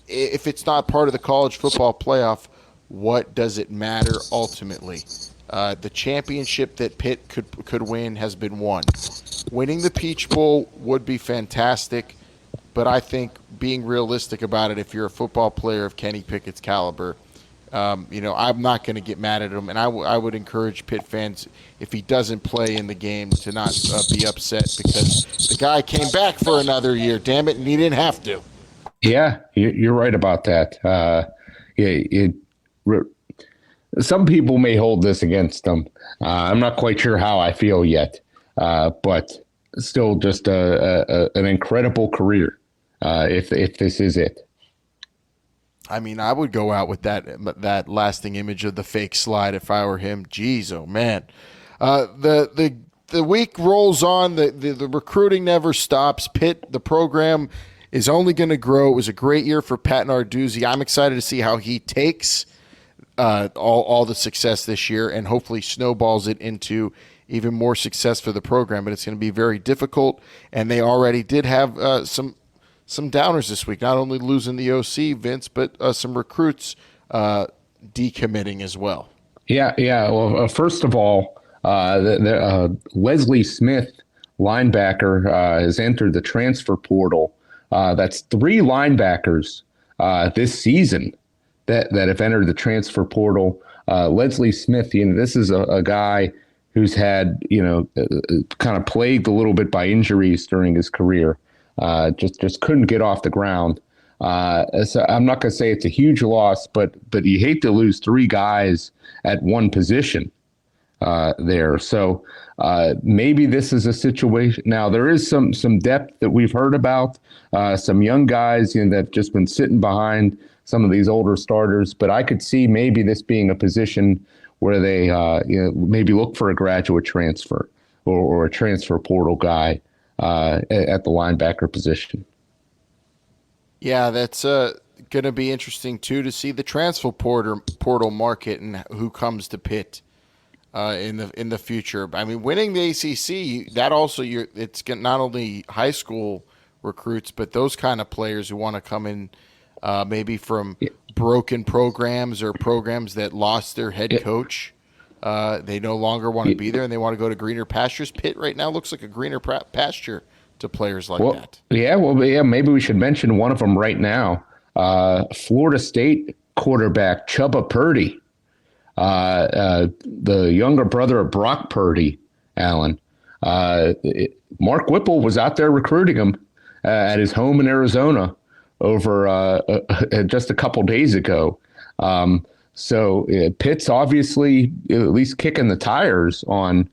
if it's not part of the college football playoff, what does it matter ultimately? The championship that Pitt could win has been won. Winning the Peach Bowl would be fantastic, but I think being realistic about it, if you're a football player of Kenny Pickett's caliber, I'm not going to get mad at him, and I would encourage Pitt fans, if he doesn't play in the game, to not be upset because the guy came back for another year, damn it, and he didn't have to. Yeah, you're right about that. Some people may hold this against them. I'm not quite sure how I feel yet, but still just an incredible career if this is it. I mean, I would go out with that lasting image of the fake slide if I were him. Jeez, oh man. The week rolls on. The recruiting never stops. Pitt, the program, is only going to grow. It was a great year for Pat Narduzzi. I'm excited to see how he takes all the success this year and hopefully snowballs it into even more success for the program. But it's going to be very difficult, and they already did have some downers this week, not only losing the OC, Vince, but some recruits decommitting as well. Yeah. Well, first of all, Wesley Smith, linebacker, has entered the transfer portal. That's 3 linebackers this season that have entered the transfer portal. Leslie Smith, this is a guy who's had, kind of plagued a little bit by injuries during his career. Just couldn't get off the ground. So I'm not going to say it's a huge loss, but you hate to lose 3 guys at one position there. So maybe this is a situation. Now, there is some depth that we've heard about, some young guys that have just been sitting behind some of these older starters. But I could see maybe this being a position where they maybe look for a graduate transfer or a transfer portal guy at the linebacker position. Yeah, that's going to be interesting too to see the transfer portal market and who comes to Pitt in the future. I mean, winning the ACC, that also it's not only high school recruits, but those kind of players who want to come in maybe from broken programs or programs that lost their head coach. They no longer want to be there and they want to go to greener pastures. Pitt right now looks like a greener pasture to players like that. Yeah, maybe we should mention one of them right now. Florida State quarterback Chubba Purdy, the younger brother of Brock Purdy, Alan. Mark Whipple was out there recruiting him at his home in Arizona over just a couple days ago. So Pitt's obviously at least kicking the tires on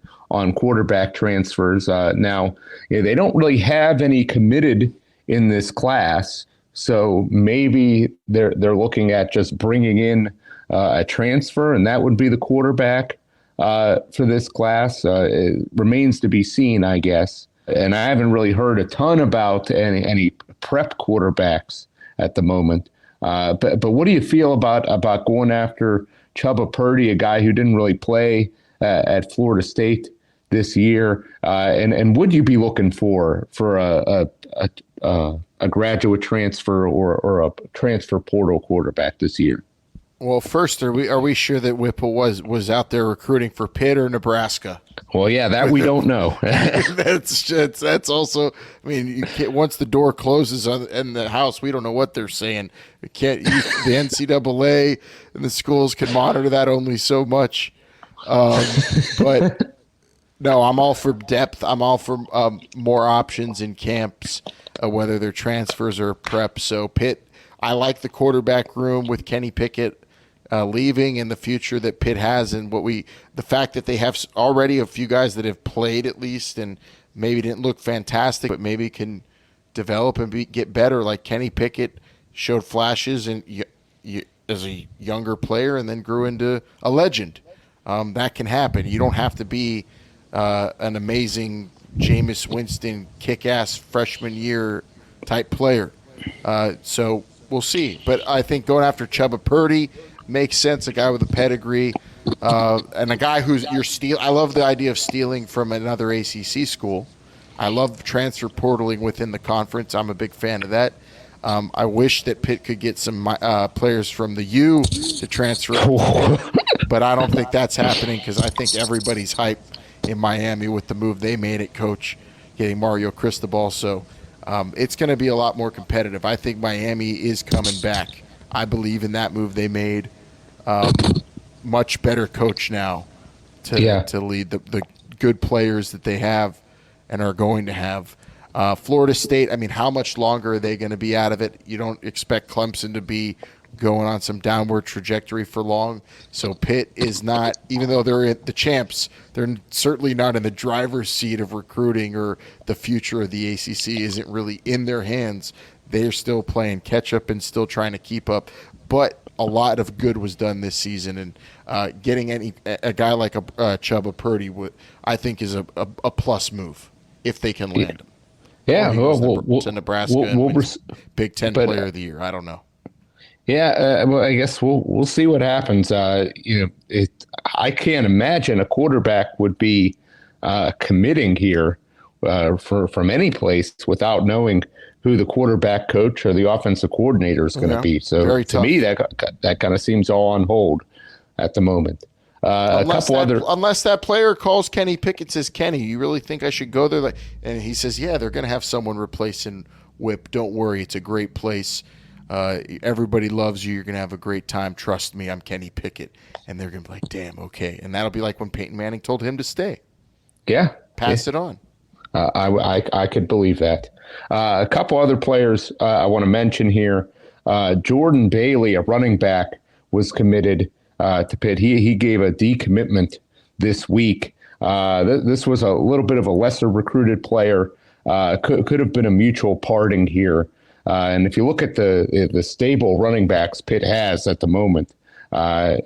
quarterback transfers. Now, they don't really have any committed in this class, so maybe they're looking at just bringing in a transfer, and that would be the quarterback for this class. It remains to be seen, I guess. And I haven't really heard a ton about any prep quarterbacks at the moment. But what do you feel about going after Chubba Purdy, a guy who didn't really play at Florida State this year? And would you be looking for a graduate transfer or a transfer portal quarterback this year? Well, first, are we sure that Whipple was out there recruiting for Pitt or Nebraska? Well, yeah, that we don't know. that's also. I mean, once the door closes in the house, we don't know what they're saying. We can't. The NCAA and the schools can monitor that only so much. But no, I'm all for depth. I'm all for more options in camps, whether they're transfers or prep. So Pitt, I like the quarterback room with Kenny Pickett leaving and the future that Pitt has, and the fact that they have already a few guys that have played at least and maybe didn't look fantastic, but maybe can develop and get better. Like Kenny Pickett showed flashes and as a younger player and then grew into a legend. That can happen. You don't have to be an amazing Jameis Winston kick-ass freshman year type player. So we'll see. But I think going after Chubba Purdy makes sense, a guy with a pedigree, and a guy who's I love the idea of stealing from another ACC school. I love transfer portaling within the conference. I'm a big fan of that. I wish that Pitt could get some players from the U to transfer, but I don't think that's happening because I think everybody's hype in Miami with the move they made at coach, getting Mario Cristobal. So it's going to be a lot more competitive. I think Miami is coming back. I believe in that move they made. Much better coach now to lead the good players that they have and are going to have. Florida State, I mean, how much longer are they going to be out of it? You don't expect Clemson to be going on some downward trajectory for long. So Pitt is not, even though they're the champs, they're certainly not in the driver's seat of recruiting, or the future of the ACC isn't really in their hands. They're still playing catch up and still trying to keep up. But a lot of good was done this season, and getting a guy like a Chubba Purdy, I think, is a plus move if they can land him. Yeah, to Nebraska, Big Ten Player of the Year. I don't know. Yeah, well, I guess we'll see what happens. I can't imagine a quarterback would be committing here from any place without knowing who the quarterback coach or the offensive coordinator is going to be. So to me, that kind of seems all on hold at the moment. Unless that player calls Kenny Pickett and says, "Kenny, you really think I should go there?" And he says, "Yeah, they're going to have someone replacing Whip. Don't worry, it's a great place. Everybody loves you. You're going to have a great time. Trust me, I'm Kenny Pickett." And they're going to be like, "Damn, okay." And that'll be like when Peyton Manning told him to stay. Yeah, pass it on. I could believe that. A couple other players I want to mention here. Jordan Bailey, a running back, was committed to Pitt. He gave a decommitment this week. This was a little bit of a lesser recruited player. Could have been a mutual parting here. And if you look at the stable running backs Pitt has at the moment, I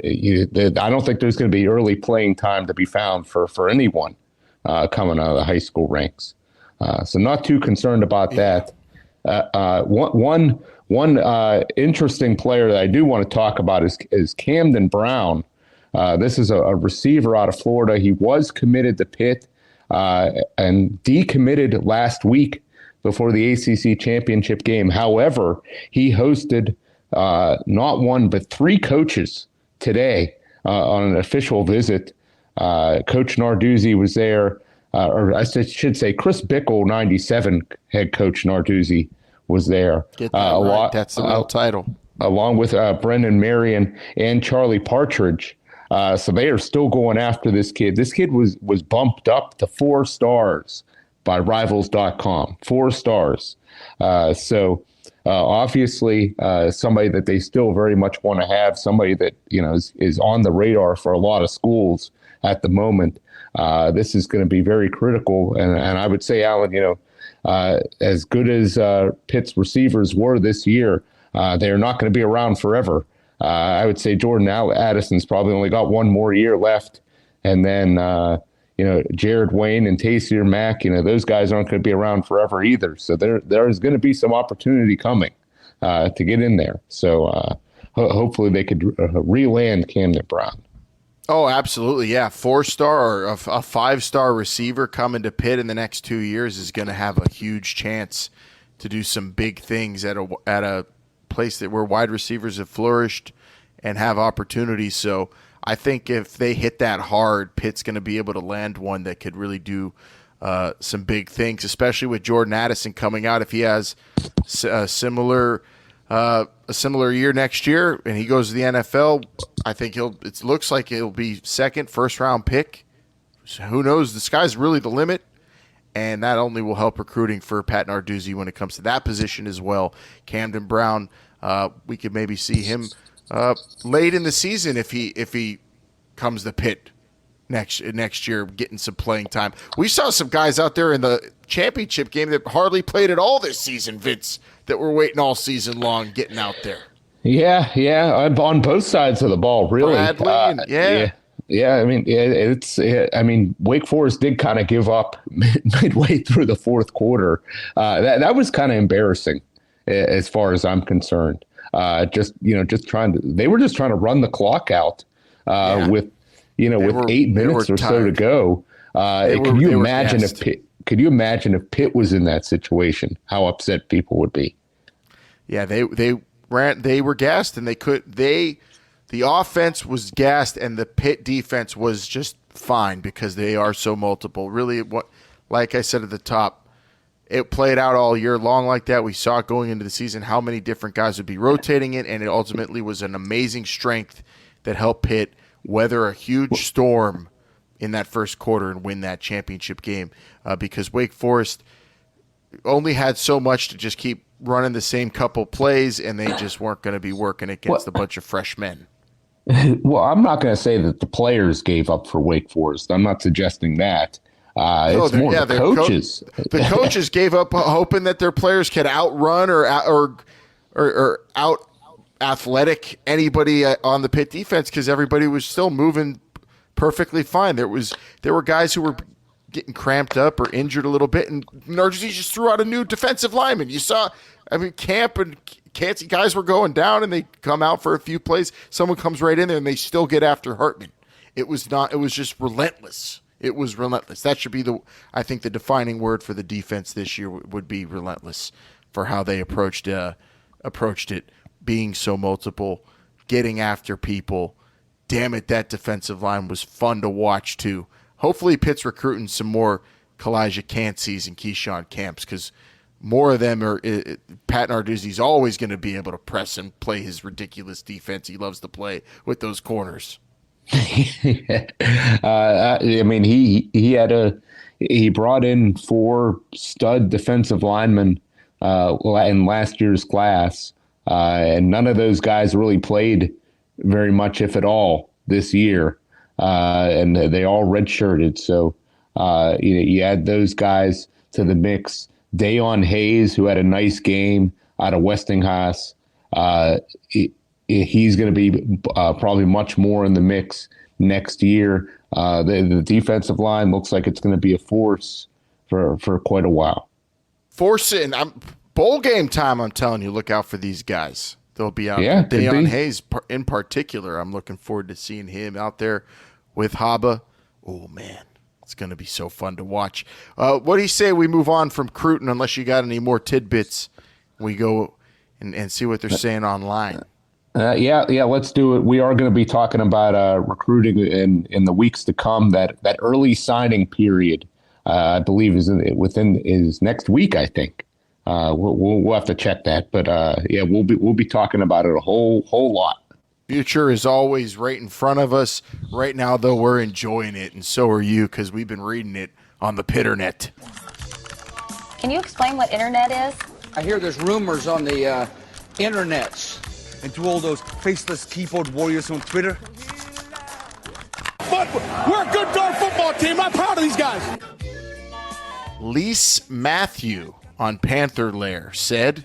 don't think there's going to be early playing time to be found for anyone coming out of the high school ranks. So not too concerned about that. One interesting player that I do want to talk about is Camden Brown. This is a receiver out of Florida. He was committed to Pitt and decommitted last week before the ACC championship game. However, he hosted not one but three coaches today on an official visit. Coach Narduzzi was there, or I should say Chris Bickle, 97 head coach Narduzzi was there. Get that right. That's the real title. Along with Brendan Marion and Charlie Partridge. So they are still going after this kid. This kid was bumped up to 4 stars by Rivals.com. 4 stars. So obviously somebody that they still very much want to have, somebody that is on the radar for a lot of schools at the moment. This is going to be very critical. And I would say, Alan, as good as Pitt's receivers were this year, they're not going to be around forever. I would say Jordan Addison's probably only got one more year left. And then, Jared Wayne and Tayseer Mack, those guys aren't going to be around forever either. So there's going to be some opportunity coming to get in there. So hopefully they could re-land Camden Brown. Oh, absolutely. Yeah. 4-star or a 5-star receiver coming to Pitt in the next 2 years is going to have a huge chance to do some big things at a place where wide receivers have flourished and have opportunities. So I think if they hit that hard, Pitt's going to be able to land one that could really do some big things, especially with Jordan Addison coming out. If he has a similar year next year and he goes to the NFL, I think it looks like he'll be first round pick. So who knows? The sky's really the limit. And that only will help recruiting for Pat Narduzzi when it comes to that position as well. Camden Brown, we could maybe see him late in the season if he comes to Pitt next year, getting some playing time. We saw some guys out there in the championship game that hardly played at all this season, Vince, that were waiting all season long getting out there. Yeah, on both sides of the ball, really. Bradley, Yeah, I mean, Wake Forest did kind of give up midway through the fourth quarter. That was kind of embarrassing, as far as I'm concerned. They were just trying to run the clock out with 8 minutes or so to go. Could you imagine if Pitt was in that situation? How upset people would be. Yeah, they were gassed, and the offense was gassed, and the Pitt defense was just fine because they are so multiple. Really, like I said at the top, it played out all year long like that. We saw going into the season how many different guys would be rotating it, and it ultimately was an amazing strength that helped Pitt weather a huge storm in that first quarter and win that championship game because Wake Forest only had so much to just keep running the same couple plays, and they just weren't going to be working against a bunch of fresh men. Well, I'm not going to say that the players gave up for Wake Forest. I'm not suggesting that. It's more the coaches. The coaches gave up hoping that their players could outrun or out athletic anybody on the Pitt defense because everybody was still moving perfectly fine. There were guys who were getting cramped up or injured a little bit, and Narduzzi just threw out a new defensive lineman. You saw, Camp and Canty guys were going down, and they come out for a few plays. Someone comes right in there, and they still get after Hartman. It was just relentless. It was relentless. That should be I think the defining word for the defense this year would be relentless for how they approached it, being so multiple, getting after people. Damn it, that defensive line was fun to watch too. Hopefully Pitt's recruiting some more Kalijah Canseys and Keyshawn Camps because more of them are Pat Narduzzi's always going to be able to press and play his ridiculous defense he loves to play with those corners. He brought in 4 stud defensive linemen in last year's class, and none of those guys really played very much, if at all, this year. And they all redshirted. So you add those guys to the mix. Dayon Hayes, who had a nice game, out of Westinghouse. He's going to be probably much more in the mix next year. The defensive line looks like it's going to be a force for quite a while. Force it, and bowl game time. I'm telling you, look out for these guys. They'll be out. Yeah, Deion Hayes in particular. I'm looking forward to seeing him out there with Haba. Oh man, it's going to be so fun to watch. What do you say we move on from Cruton, unless you got any more tidbits? We go and see what they're saying online. Yeah, let's do it. We are going to be talking about recruiting in the weeks to come. That early signing period, I believe, is next week. I think we'll have to check that, but yeah, we'll be talking about it a whole lot. Future is always right in front of us. Right now, though, we're enjoying it, and so are you, because we've been reading it on the Pitternet. Can you explain what internet is? I hear there's rumors on the internets. And to all those faceless keyboard warriors on Twitter. But we're a good darn football team. I'm proud of these guys. Lise Matthew on Panther Lair said,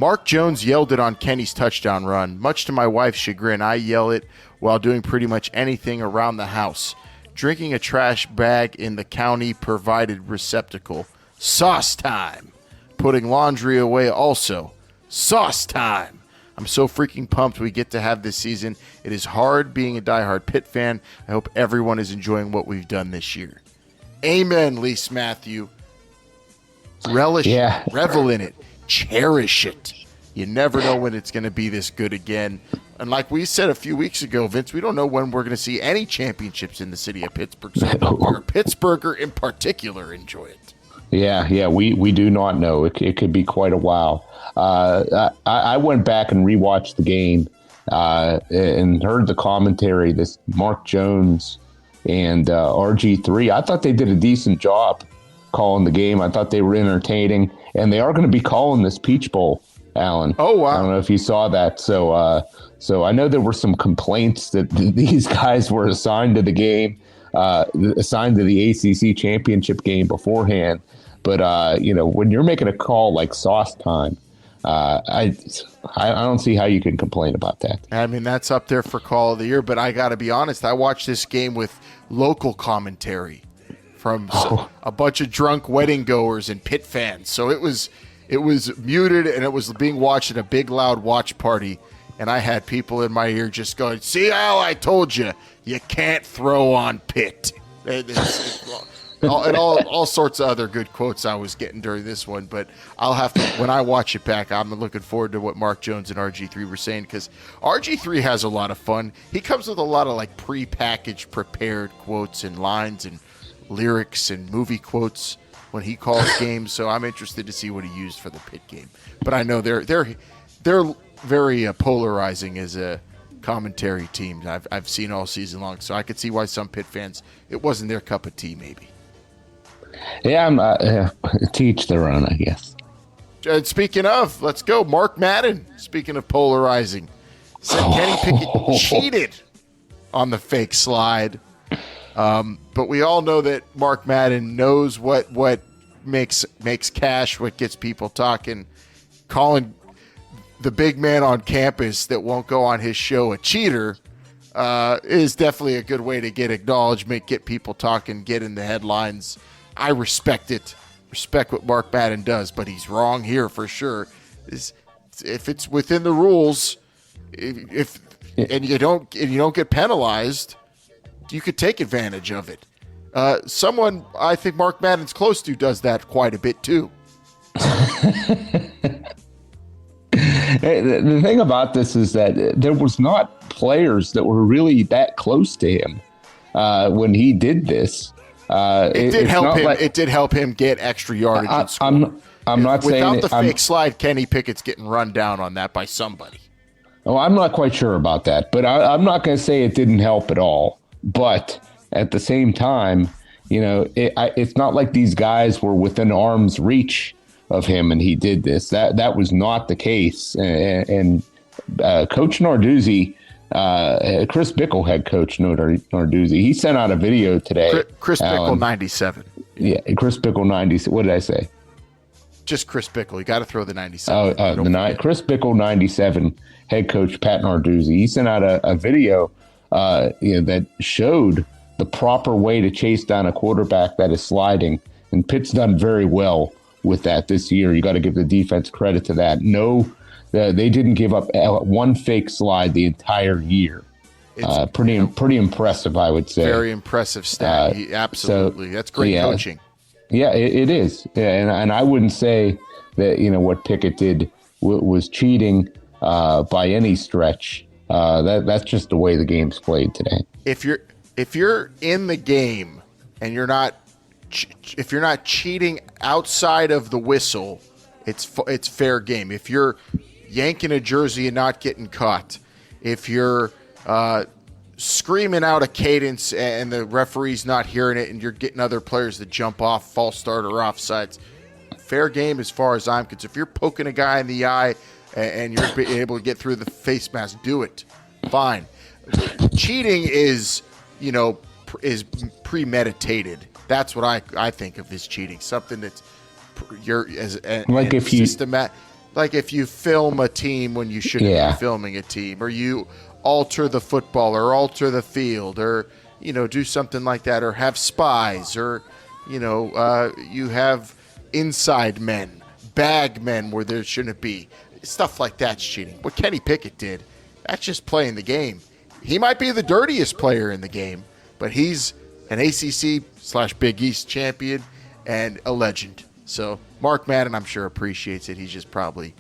Mark Jones yelled it on Kenny's touchdown run. Much to my wife's chagrin, I yell it while doing pretty much anything around the house. Drinking a trash bag in the county-provided receptacle. Sauce time. Putting laundry away also. Sauce time. I'm so freaking pumped we get to have this season. It is hard being a diehard Pitt fan. I hope everyone is enjoying what we've done this year. Amen, Lise Matthew. Relish it. Revel in it. Cherish it. You never know when it's going to be this good again. And like we said a few weeks ago, Vince, we don't know when we're going to see any championships in the city of Pittsburgh. So our Pittsburgher in particular enjoy it. Yeah, we do not know. It could be quite a while. I went back and rewatched the game and heard the commentary. This Mark Jones and RG3. I thought they did a decent job calling the game. I thought they were entertaining, and they are going to be calling this Peach Bowl, Alan. Oh wow! I don't know if you saw that. So I know there were some complaints that these guys were assigned to the game, assigned to the ACC championship game beforehand. But when you're making a call like sauce time, I don't see how you can complain about that. I mean, that's up there for call of the year. But I got to be honest, I watched this game with local commentary from a bunch of drunk wedding goers and Pitt fans. So it was muted, and it was being watched at a big loud watch party. And I had people in my ear just going, "See, Al, I told you, you can't throw on Pitt." And all sorts of other good quotes I was getting during this one. But I'll have to, when I watch it back, I'm looking forward to what Mark Jones and RG3 were saying, because RG3 has a lot of fun. He comes with a lot of like pre-packaged, prepared quotes and lines and lyrics and movie quotes when he calls games. So I'm interested to see what he used for the Pitt game. But I know they're very polarizing as a commentary team. I've seen all season long, so I could see why some Pitt fans, it wasn't their cup of tea, maybe. Yeah, teach their own, I guess. And speaking of, let's go. Mark Madden, speaking of polarizing, said Kenny Pickett cheated on the fake slide. But we all know that Mark Madden knows what makes cash, what gets people talking. Calling the big man on campus that won't go on his show a cheater is definitely a good way to get acknowledgement, get people talking, get in the headlines. I respect it. Respect what Mark Madden does, but he's wrong here for sure. If it's within the rules, if you don't get penalized, you could take advantage of it. Someone I think Mark Madden's close to does that quite a bit too. The thing about this is that there was not players that were really that close to him when he did this. It did help him. It did help him get extra yardage and score. I'm not saying without the fake slide, Kenny Pickett's getting run down on that by somebody. Oh, I'm not quite sure about that, but I'm not going to say it didn't help at all. But at the same time, it's not like these guys were within arm's reach of him and he did this. That was not the case. And Coach Narduzzi, Chris Bickle, head coach Narduzzi, he sent out a video today. Chris Bickle, 97. Yeah, Chris Bickle, 97. What did I say? just Chris Bickle. You got to throw the 97. Chris Bickle 97 head coach Pat Narduzzi. He sent out a video that showed the proper way to chase down a quarterback that is sliding, and Pitt's done very well with that this year. You got to give the defense credit to that. They didn't give up one fake slide the entire year. Pretty impressive, I would say. Very impressive stat. Absolutely. That's great coaching. Yeah, it is. Yeah, and I wouldn't say that what Pickett did was cheating by any stretch. That's just the way the game's played today. If you're in the game and if you're not cheating outside of the whistle, it's fair game. If you're yanking a jersey and not getting caught, if you're screaming out a cadence and the referee's not hearing it and you're getting other players to jump off, false start or offsides, fair game as far as I'm concerned. If you're poking a guy in the eye and you're able to get through the face mask, do it. Fine. Cheating is premeditated. That's what I think of as cheating. Something that's like if you film a team when you shouldn't be filming a team, or you alter the football or alter the field, or do something like that, or have spies, or you have inside men, bag men where there shouldn't be. Stuff like that's cheating. What Kenny Pickett did, that's just playing the game. He might be the dirtiest player in the game, but he's an ACC/Big East champion and a legend. So Mark Madden, I'm sure, appreciates it. He just probably,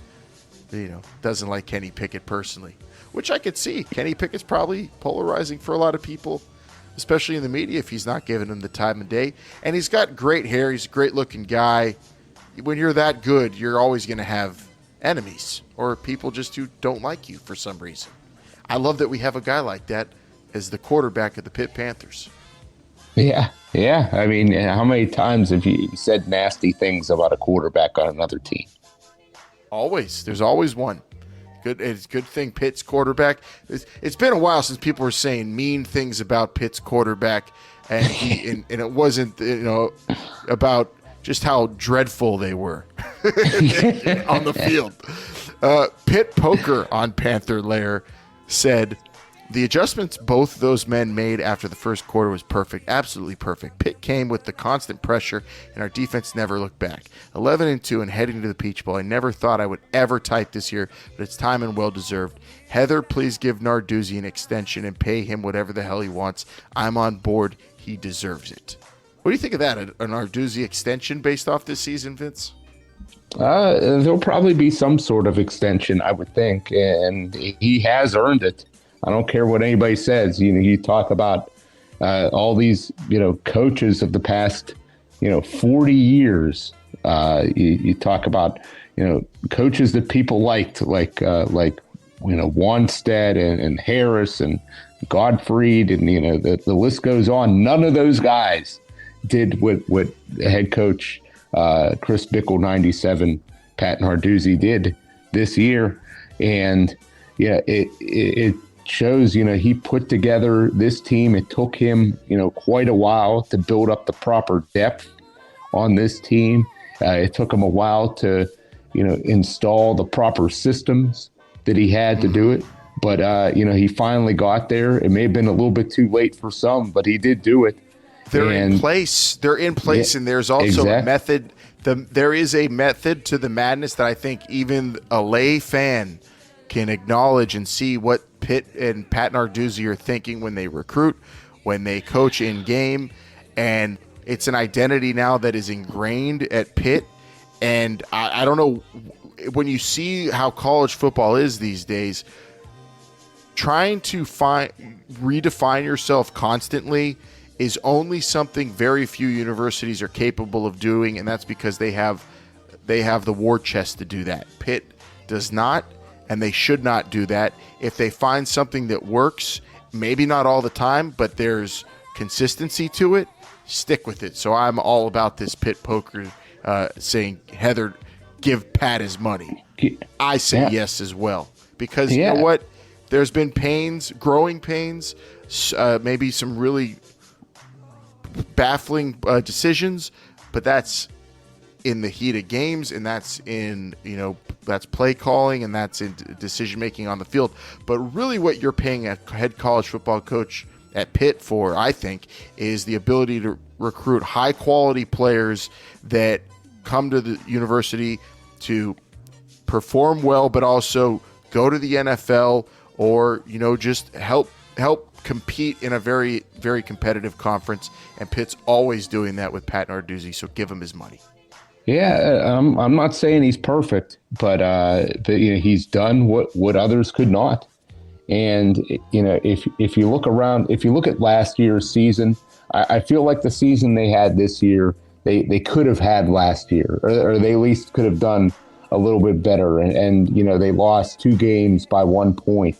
doesn't like Kenny Pickett personally, which I could see. Kenny Pickett's probably polarizing for a lot of people, especially in the media, if he's not giving him the time of day. And he's got great hair. He's a great-looking guy. When you're that good, you're always going to have enemies or people just who don't like you for some reason. I love that we have a guy like that as the quarterback of the Pitt Panthers. Yeah. I mean, how many times have you said nasty things about a quarterback on another team? Always. There's always one. It's a good thing Pitt's quarterback. It's been a while since people were saying mean things about Pitt's quarterback, and and it wasn't about just how dreadful they were on the field. Pitt Poker on Panther Lair said, the adjustments both those men made after the first quarter was perfect, absolutely perfect. Pitt came with the constant pressure, and our defense never looked back. 11-2 and heading to the Peach Bowl. I never thought I would ever type this year, but it's time and well-deserved. Heather, please give Narduzzi an extension and pay him whatever the hell he wants. I'm on board. He deserves it. What do you think of that? A Narduzzi extension based off this season, Vince? There'll probably be some sort of extension, I would think, and he has earned it. I don't care what anybody says. You talk about all these, coaches of the past, 40 years. You talk about, coaches that people liked, like Wanstead and Harris and Gottfried, and the list goes on. None of those guys did what head coach Chris Bickle 97 Pat Narduzzi did this year, and it shows, he put together this team. It took him, quite a while to build up the proper depth on this team. It took him a while to, install the proper systems that he had to do it. But, he finally got there. It may have been a little bit too late for some, but he did do it. They're in place, and there's also a method. There is a method to the madness that I think even a lay fan can acknowledge and see what Pitt and Pat Narduzzi are thinking when they recruit, when they coach in game, and it's an identity now that is ingrained at Pitt. And I don't know, when you see how college football is these days, trying to redefine yourself constantly is only something very few universities are capable of doing, and that's because they have the war chest to do that. Pitt does not, and they should not do that. If they find something that works, maybe not all the time, but there's consistency to it, stick with it. So I'm all about this Pitt Poker saying, Heather, give Pat his money. I say yes as well, because you know what? There's been growing pains, maybe some really baffling decisions, but that's in the heat of games, and that's that's play calling, and that's in decision making on the field. But really what you're paying a head college football coach at Pitt for, I think, is the ability to recruit high quality players that come to the university to perform well, but also go to the NFL or, just help compete in a very, very competitive conference. And Pitt's always doing that with Pat Narduzzi, so give him his money. Yeah, I'm not saying he's perfect, but he's done what others could not. And if you look around, if you look at last year's season, I feel like the season they had this year, they could have had last year, or they at least could have done a little bit better. And they lost 2 games by 1 point,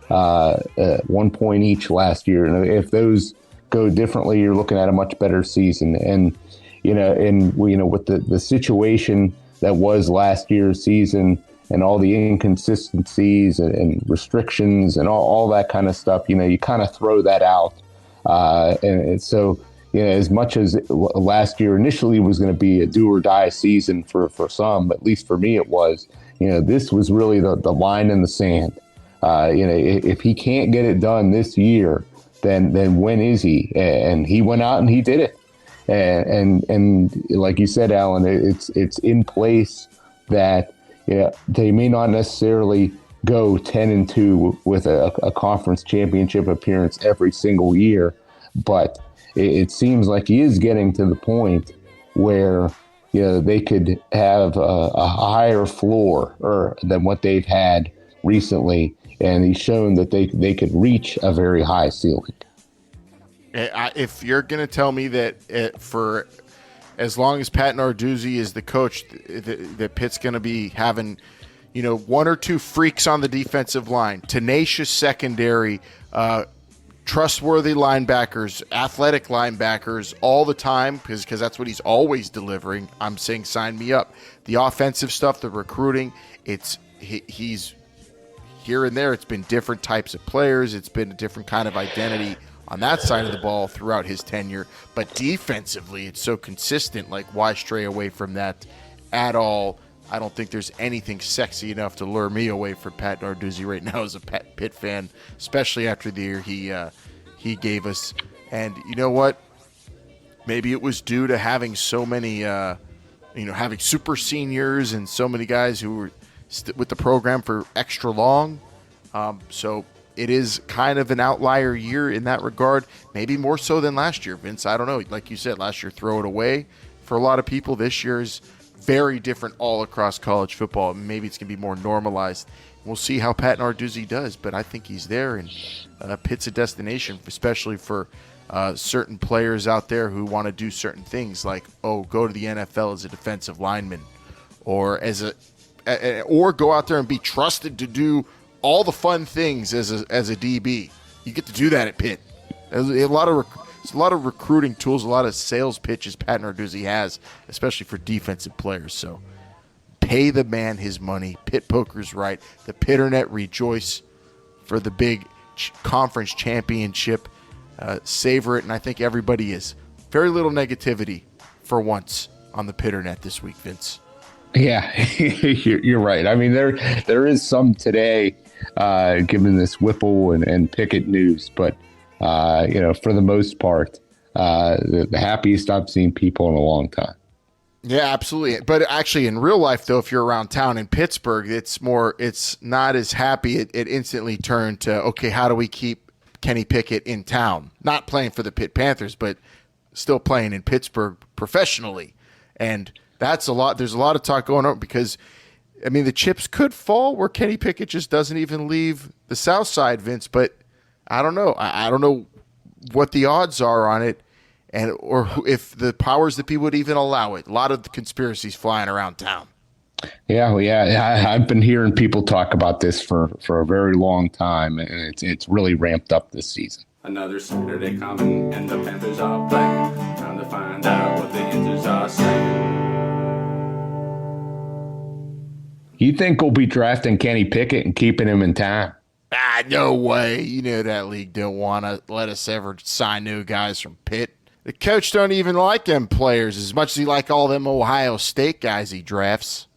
1 point each last year. And if those go differently, you're looking at a much better season. And with the situation that was last year's season and all the inconsistencies and restrictions and all that kind of stuff, you kind of throw that out. And so, as much as last year initially was going to be a do or die season for some, at least for me it was, this was really the line in the sand. If he can't get it done this year, then when is he? And he went out and he did it. And like you said, Alan, it's in place that they may not necessarily go 10-2 with a conference championship appearance every single year, but it seems like he is getting to the point where they could have a higher floor than what they've had recently, and he's shown that they could reach a very high ceiling. If you're going to tell me that for as long as Pat Narduzzi is the coach, that Pitt's going to be having, 1 or 2 freaks on the defensive line, tenacious secondary, trustworthy linebackers, athletic linebackers all the time, because that's what he's always delivering, I'm saying sign me up. The offensive stuff, the recruiting, he's here and there. It's been different types of players. It's been a different kind of identity on that side of the ball throughout his tenure. But defensively, it's so consistent. Like, why stray away from that at all? I don't think there's anything sexy enough to lure me away from Pat Narduzzi right now as a Pitt fan, especially after the year he gave us. And you know what? Maybe it was due to having so many, having super seniors and so many guys who were with the program for extra long. So it is kind of an outlier year in that regard, maybe more so than last year, Vince. I don't know. Like you said, last year, throw it away for a lot of people. This year is very different all across college football. Maybe it's going to be more normalized. We'll see how Pat Narduzzi does, but I think he's there, and Pitt's a destination, especially for certain players out there who want to do certain things, like, go to the NFL as a defensive lineman, or or go out there and be trusted to do all the fun things as a DB. You get to do that at Pitt. There's a lot of recruiting tools, a lot of sales pitches Pat Narduzzi has, especially for defensive players. So pay the man his money. Pitt Poker's right. The Pitternet rejoice for the big conference championship. Savor it, and I think everybody is. Very little negativity for once on the Pitternet this week, Vince. Yeah, you're right. I mean, there is some today, given this Whipple and Pickett news, but for the most part, the happiest I've seen people in a long time. Yeah, absolutely. But actually, in real life, though, if you're around town in Pittsburgh, it's not as happy. It instantly turned to, okay, how do we keep Kenny Pickett in town? Not playing for the Pitt Panthers, but still playing in Pittsburgh professionally. And that's a lot. There's a lot of talk going on because, I mean, the chips could fall where Kenny Pickett just doesn't even leave the South Side, Vince. But I don't know. I don't know what the odds are on it, or if the powers that be would even allow it. A lot of the conspiracies flying around town. Yeah. I've been hearing people talk about this for a very long time, and it's really ramped up this season. Another Saturday coming, and the Panthers are playing. Time to find out what the answers are saying. You think we'll be drafting Kenny Pickett and keeping him in town? No way. You know that league don't want to let us ever sign new guys from Pitt. The coach don't even like them players as much as he like all them Ohio State guys he drafts.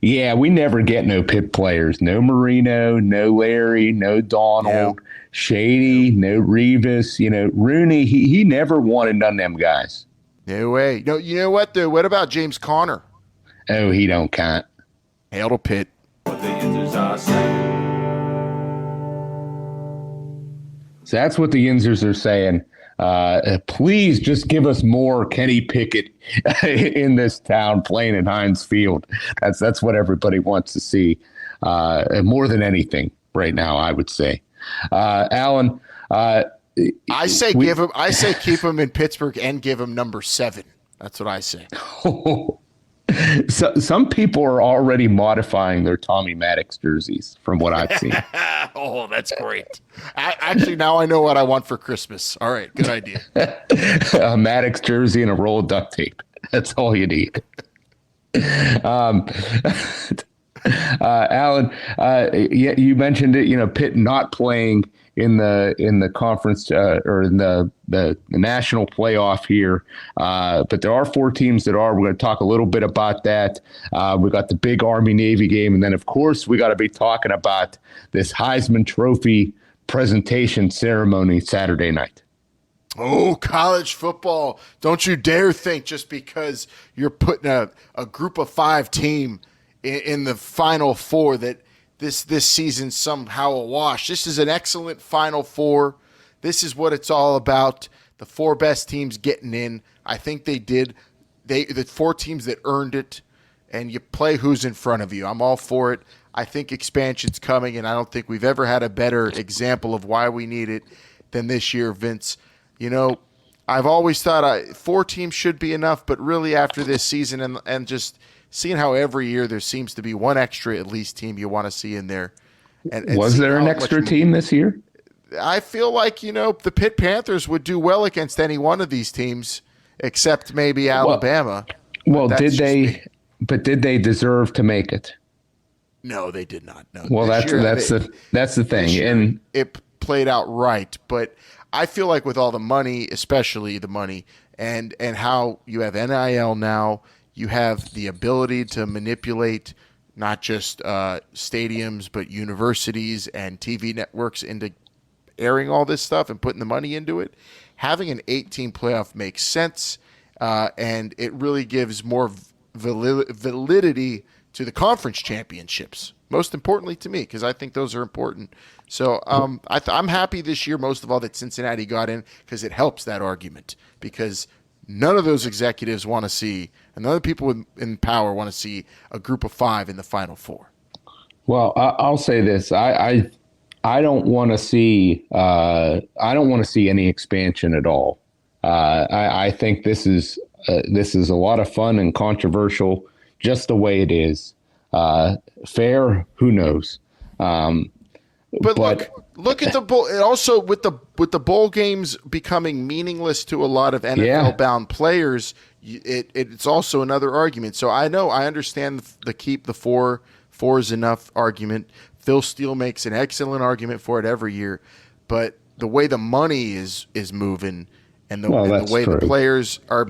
Yeah, we never get no Pitt players. No Marino, no Larry, no Donald, Shady, no Revis. Rooney, he never wanted none of them guys. No way. No, you know what, though? What about James Conner? Oh, he don't count. Hail to Pitt. What the Yinzers are saying. So that's what the Yinzers are saying. Please just give us more Kenny Pickett in this town playing in Heinz Field. That's what everybody wants to see more than anything right now, I would say. Alan, I say keep him in Pittsburgh and give him number 7. That's what I say. So, some people are already modifying their Tommy Maddox jerseys from what I've seen. Oh, that's great. Actually, now I know what I want for Christmas. All right, good idea. A Maddox jersey and a roll of duct tape. That's all you need. Alan, you mentioned it. Pitt not playing in the conference or in the national playoff here, but there are 4 teams that are. We're going to talk a little bit about that. We got the big Army-Navy game, and then of course we got to be talking about this Heisman Trophy presentation ceremony Saturday night. Oh, college football. Don't you dare think just because you're putting a group of 5 team in the Final Four that this season's somehow a wash. This is an excellent Final Four. This is what it's all about. The 4 best teams getting in. I think they did. The 4 teams that earned it, and you play who's in front of you. I'm all for it. I think expansion's coming, and I don't think we've ever had a better example of why we need it than this year, Vince. I've always thought 4 teams should be enough, but really after this season and just seeing how every year there seems to be one extra at least team you want to see in there. And was there an extra team this year? I feel like, the Pitt Panthers would do well against any one of these teams except maybe Alabama. Well, did they deserve to make it? No, they did not. No. Well, that's the thing. And it played out right, but I feel like with all the money, especially the money and how you have NIL now, you have the ability to manipulate not just stadiums, but universities and TV networks into airing all this stuff and putting the money into it. Having an 8-team playoff makes sense, and it really gives more validity to the conference championships. Most importantly to me, because I think those are important. So I'm happy this year, most of all, that Cincinnati got in because it helps that argument. Because none of those executives want to see, and none of the people in power want to see a group of 5 in the Final Four. Well, I'll say this: I don't want to see any expansion at all. I think this is a lot of fun and controversial, just the way it is. Fair, who knows? But look at the bowl. And also with the bowl games becoming meaningless to a lot of NFL-bound players, it's also another argument. So I understand the keep the four is enough argument. Phil Steele makes an excellent argument for it every year, but the way the money is moving and the way the players are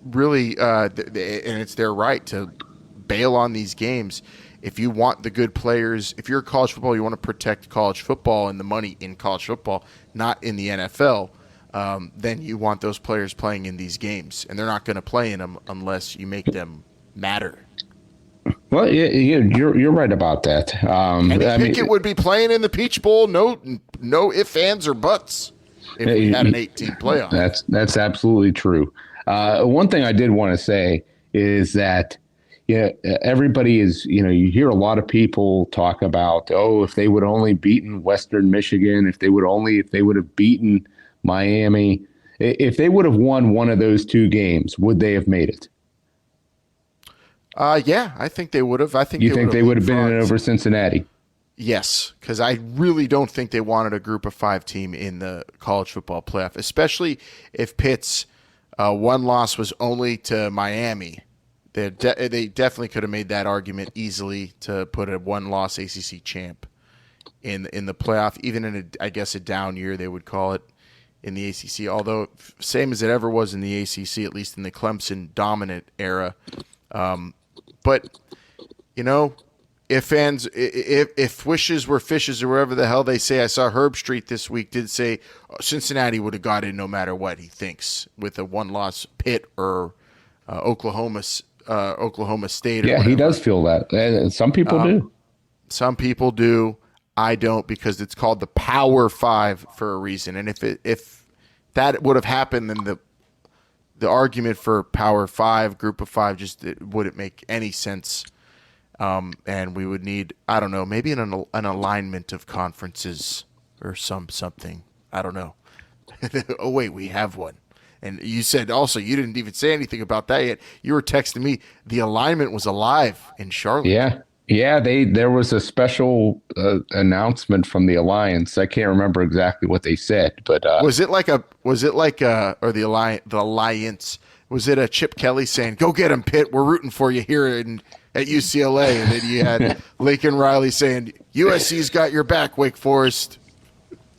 really and it's their right to bail on these games. If you want the good players, if you're college football, you want to protect college football and the money in college football, not in the NFL, then you want those players playing in these games. And they're not going to play in them unless you make them matter. Well, you're right about that. Pickett would be playing in the Peach Bowl, no ifs, ands, or buts, if we had an 8-team playoff. That's absolutely true. One thing I did want to say is that everybody is, you hear a lot of people talk about, if they would only beaten Western Michigan, if they would have beaten Miami, if they would have won one of those 2 games, would they have made it? Yeah, I think they would have. You think they would have been in over Cincinnati? Yes, because I really don't think they wanted a group of 5 team in the college football playoff, especially if Pitt's one loss was only to Miami. They definitely could have made that argument easily to put a 1-loss ACC champ in the playoff, even in a down year, they would call it. in the ACC, although same as it ever was in the ACC, at least in the Clemson dominant era. But, you know, if wishes were fishes or wherever the hell they say, I saw Herb Street this week did say Cincinnati would have got in no matter what, he thinks, with a one-loss Pitt or Oklahoma State. Or yeah, whatever. he does feel that. And some people do. Some people do. I don't, because it's called the Power Five for a reason. And if that would have happened, then the argument for Power Five, Group of Five, just wouldn't make any sense. And we would need, I don't know, maybe an alignment of conferences or something. I don't know. Oh, wait, we have one. And you said also, you didn't even say anything about that yet. You were texting me, the alignment was alive in Charlotte. Yeah. Yeah, there was a special announcement from the Alliance. I can't remember exactly what they said, but was it like or the Alliance, was it a Chip Kelly saying, "Go get him, Pitt, we're rooting for you here at UCLA," and then you had Lincoln Riley saying, "USC's got your back, Wake Forest"?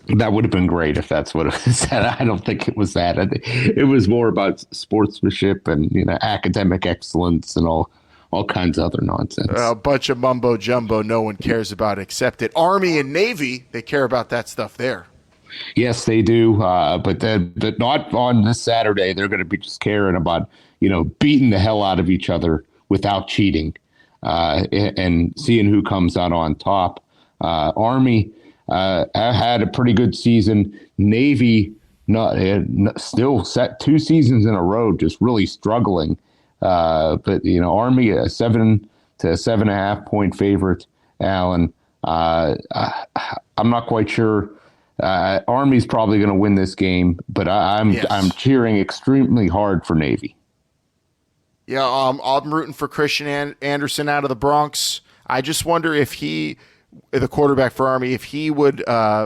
That would have been great if that's what it was. I don't think it was that. It was more about sportsmanship and, you know, academic excellence and all kinds of other nonsense. A bunch of mumbo jumbo no one cares about except it. Army and Navy, they care about that stuff there. Yes, they do. But not on this Saturday. They're going to be just caring about, you know, beating the hell out of each other without cheating and seeing who comes out on top. Army had a pretty good season. Navy still set 2 seasons in a row, just really struggling. But, you know, Army, a 7 to 7.5 point favorite, Alan. I'm not quite sure. Army's probably going to win this game, but I'm cheering extremely hard for Navy. Yeah, I'm rooting for Christian Anderson out of the Bronx. I just wonder if the quarterback for Army, if he would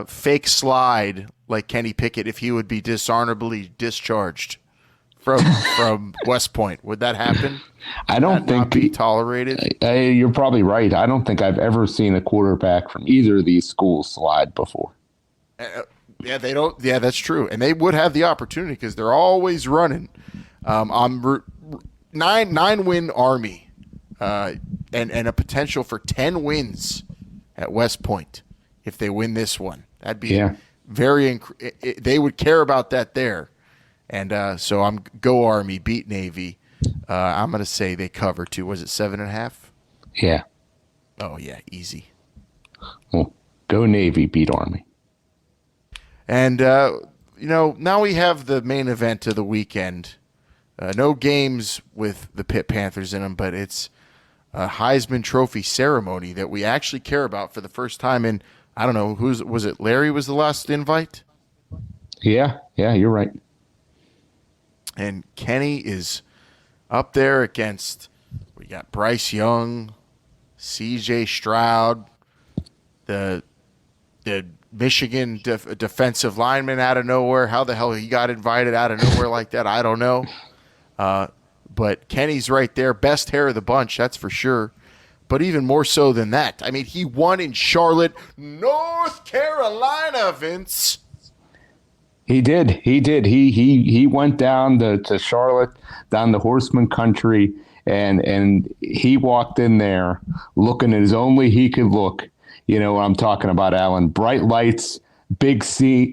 fake slide like Kenny Pickett, if he would be dishonorably discharged from West Point. Would that happen? I don't think not be tolerated. You're probably right. I don't think I've ever seen a quarterback from either of these schools slide before. Yeah, they don't. Yeah, that's true, and they would have the opportunity because they're always running. I'm 9-win Army, and a potential for 10 wins at West Point if they win this one. That'd be very. They would care about that there. And so I'm go Army, beat Navy. I'm going to say they cover too. Was it 7.5? Yeah. Oh, yeah, easy. Well, go Navy, beat Army. And, you know, now we have the main event of the weekend. No games with the Pitt Panthers in them, but it's a Heisman Trophy ceremony that we actually care about for the first time in, I don't know, was it Larry was the last invite? Yeah, you're right. And Kenny is up there against, we got Bryce Young, C.J. Stroud, the Michigan defensive lineman out of nowhere. How the hell he got invited out of nowhere like that, I don't know. But Kenny's right there. Best hair of the bunch, that's for sure. But even more so than that, I mean, he won in Charlotte, North Carolina, Vince. He did. He went down to Charlotte, down the Horseman Country, and he walked in there looking as only he could look. You know what I'm talking about, Alan? Bright lights, big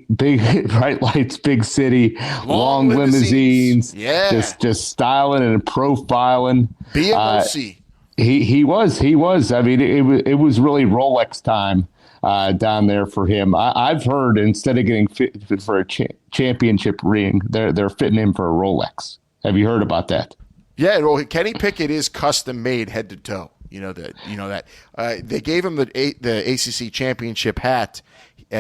bright lights, big city, long limousines. Yeah, just styling and profiling. BMOC. He was. I mean, it was really Rolex time. Down there for him. I've heard instead of getting fit for a championship ring, they're fitting him for a Rolex. Have you heard about that? Yeah, well, Kenny Pickett is custom made head to toe. You know that. They gave him the ACC championship hat.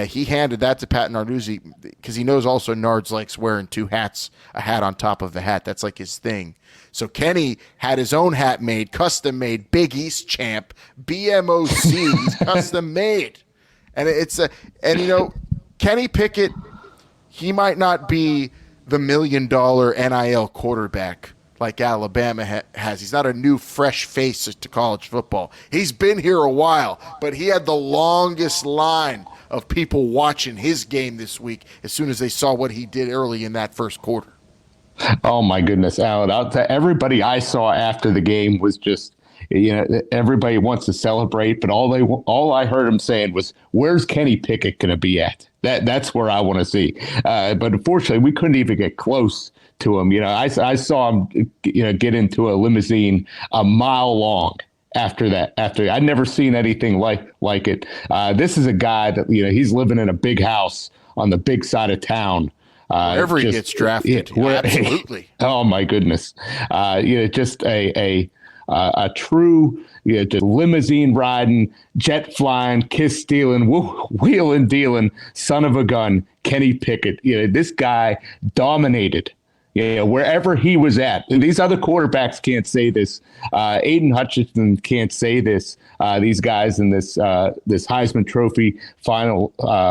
He handed that to Pat Narduzzi because he knows also Nards likes wearing 2 hats, a hat on top of the hat. That's like his thing. So Kenny had his own hat made, custom made, Big East champ, BMOC, custom made. And you know, Kenny Pickett, he might not be the $1 million NIL quarterback like Alabama has. He's not a new, fresh face to college football. He's been here a while, but he had the longest line of people watching his game this week as soon as they saw what he did early in that first quarter. Oh, my goodness, Alan. Everybody I saw after the game was just, everybody wants to celebrate, but all I heard him saying was, "Where's Kenny Pickett going to be at?" That's where I want to see. But unfortunately, we couldn't even get close to him. I saw him, get into a limousine a mile long after that. I'd never seen anything like it. This is a guy that, he's living in a big house on the big side of town. Wherever he gets drafted. Absolutely. Oh, my goodness. Just a true, just limousine riding, jet flying, kiss stealing, wheeling dealing, son of a gun, Kenny Pickett. This guy dominated, wherever he was at. And these other quarterbacks can't say this. Aiden Hutchinson can't say this. These guys in this Heisman Trophy finalist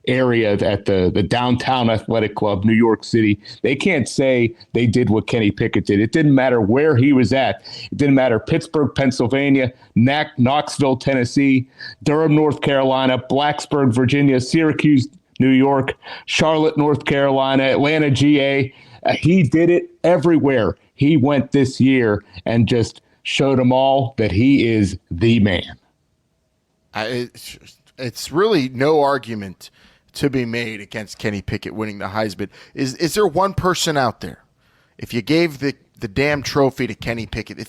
area at the Downtown Athletic Club, New York City, they can't say they did what Kenny Pickett did. It didn't matter where he was at. It didn't matter Pittsburgh, Pennsylvania, Knoxville, Tennessee, Durham, North Carolina, Blacksburg, Virginia, Syracuse, New York, Charlotte, North Carolina, Atlanta, GA. He did it everywhere he went this year and just showed them all that he is the man. It's really no argument to be made against Kenny Pickett winning the Heisman. Is there one person out there, if you gave the damn trophy to Kenny Pickett,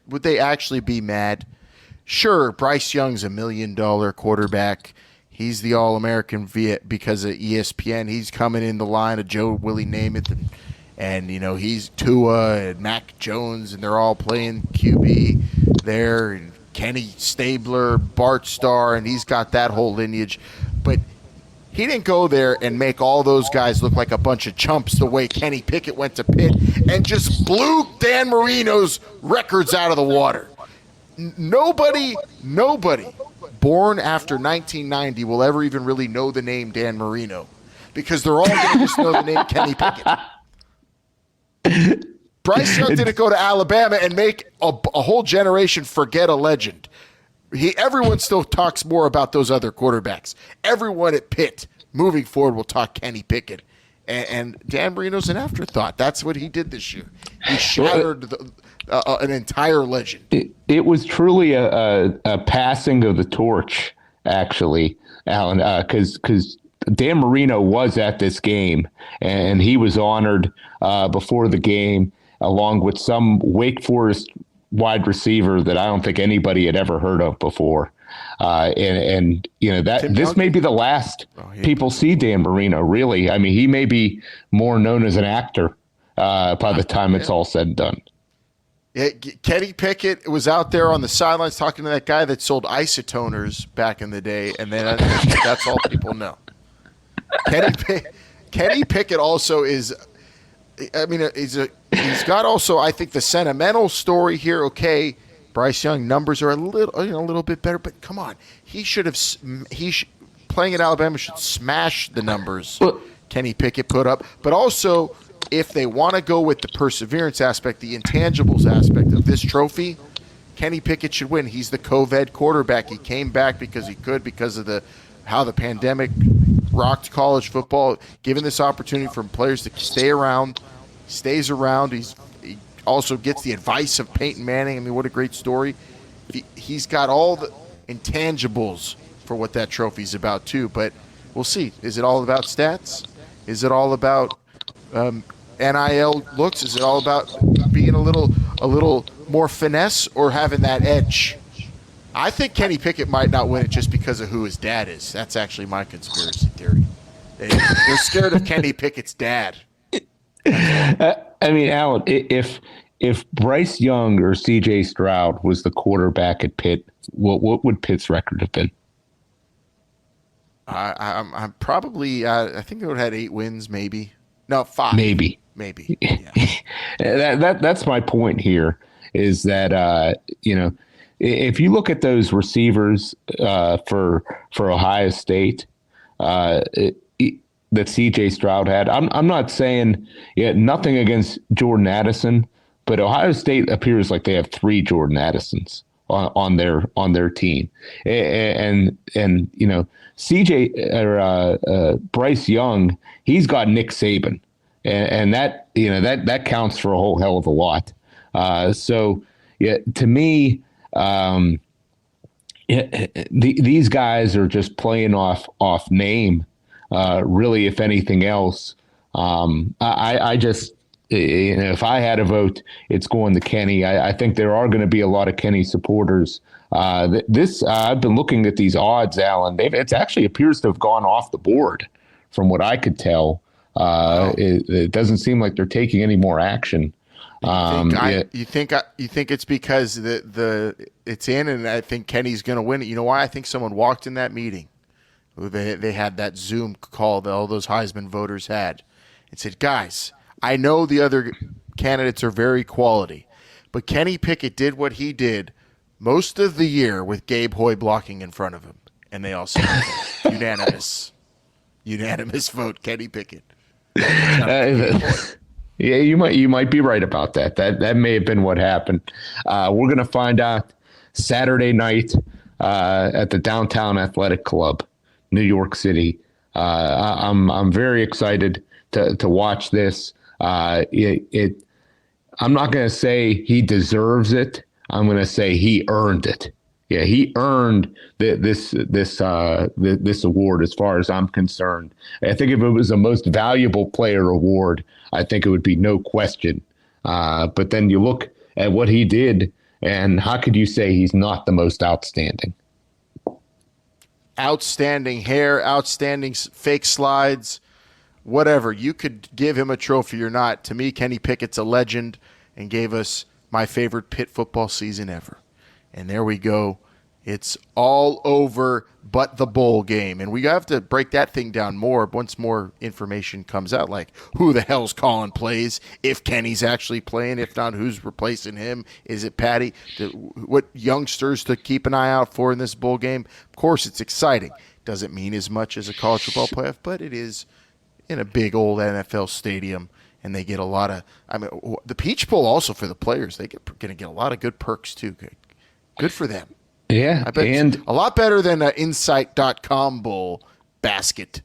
would they actually be mad? Sure, Bryce Young's $1 million quarterback. He's the All-American because of ESPN. He's coming in the line of Joe Willie Namath, and he's Tua and Mac Jones, and they're all playing QB there, and Kenny Stabler, Bart Starr, and he's got that whole lineage. But he didn't go there and make all those guys look like a bunch of chumps the way Kenny Pickett went to Pitt and just blew Dan Marino's records out of the water. Nobody born after 1990 will ever even really know the name Dan Marino, because they're all going to just know the name Kenny Pickett. Bryce Young didn't go to Alabama and make a whole generation forget a legend. Everyone still talks more about those other quarterbacks. Everyone at Pitt moving forward will talk Kenny Pickett. And Dan Marino's an afterthought. That's what he did this year. He shattered an entire legend. It was truly a passing of the torch, actually, Alan, because Dan Marino was at this game, and he was honored before the game, along with some Wake Forest wide receiver that I don't think anybody had ever heard of before. And this may be the last people see Dan Marino, really. I mean, he may be more known as an actor by the time it's all said and done. Yeah, Kenny Pickett was out there on the sidelines talking to that guy that sold isotoners back in the day, and then that's all people know. Kenny Pickett also is – I mean, he's got also, I think, the sentimental story here. Okay, Bryce Young numbers are a little bit better, but come on, playing at Alabama should smash the numbers Kenny Pickett put up. But also, if they want to go with the perseverance aspect, the intangibles aspect of this trophy, Kenny Pickett should win. He's the COVID quarterback. He came back because he could, because of how the pandemic rocked college football, given this opportunity for players to stay around, stays around. He also gets the advice of Peyton Manning. I mean, what a great story. He's got all the intangibles for what that trophy's about too, but we'll see. Is it all about stats? Is it all about NIL looks? Is it all about being a little more finesse or having that edge? I think Kenny Pickett might not win it just because of who his dad is. That's actually my conspiracy theory. They're scared of Kenny Pickett's dad. I mean, Alan, if Bryce Young or C.J. Stroud was the quarterback at Pitt, what would Pitt's record have been? I'm probably. I think they would have had 8 wins, maybe. No, 5. Maybe. Yeah. That's my point here. Is that if you look at those receivers for Ohio State, that CJ Stroud had. I'm not saying nothing against Jordan Addison, but Ohio State appears like they have 3 Jordan Addisons on their team, and CJ or Bryce Young, he's got Nick Saban, and that that counts for a whole hell of a lot. So to me, these guys are just playing off name. Really, if anything else, I just, if I had a vote, it's going to Kenny. I think there are going to be a lot of Kenny supporters. I've been looking at these odds, Alan. It actually appears to have gone off the board, from what I could tell. It doesn't seem like they're taking any more action. You think it's because it's in, and I think Kenny's going to win it. You know why? I think someone walked in that meeting. They had that Zoom call that all those Heisman voters had, and said, "Guys, I know the other candidates are very quality, but Kenny Pickett did what he did most of the year with Gabe Hoy blocking in front of him," and they all said, "Unanimous vote, Kenny Pickett." Yeah, you might be right about that. That may have been what happened. We're going to find out Saturday night at the Downtown Athletic Club, New York City. I'm very excited to watch this. I'm not going to say he deserves it. I'm going to say he earned it. Yeah, he earned this award as far as I'm concerned. I think if it was a most valuable player award, I think it would be no question. But then you look at what he did, and how could you say he's not the most outstanding? Outstanding hair, outstanding fake slides, whatever. You could give him a trophy or not. To me, Kenny Pickett's a legend and gave us my favorite Pitt football season ever. And there we go. It's all over but the bowl game. And we have to break that thing down more once more information comes out, like who the hell's calling plays, if Kenny's actually playing, if not, who's replacing him. Is it Patty? What youngsters to keep an eye out for in this bowl game? Of course, it's exciting. Doesn't mean as much as a college football playoff, but it is in a big old NFL stadium. And they get a lot of, the Peach Bowl also for the players. They're going to get a lot of good perks too. Good for them. Yeah, I bet and a lot better than an Insight.com bowl basket.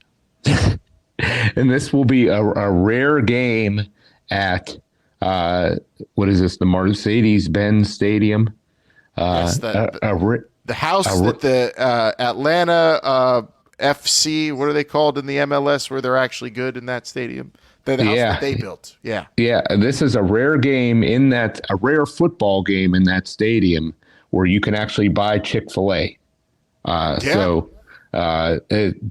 And this will be a rare game at what is this? The Mercedes-Benz Stadium. Yes, the house that the Atlanta FC, what are they called in the MLS, where they're actually good in that stadium? The house that they built. Yeah. Yeah. This is a rare game a rare football game in that stadium where you can actually buy Chick-fil-A. So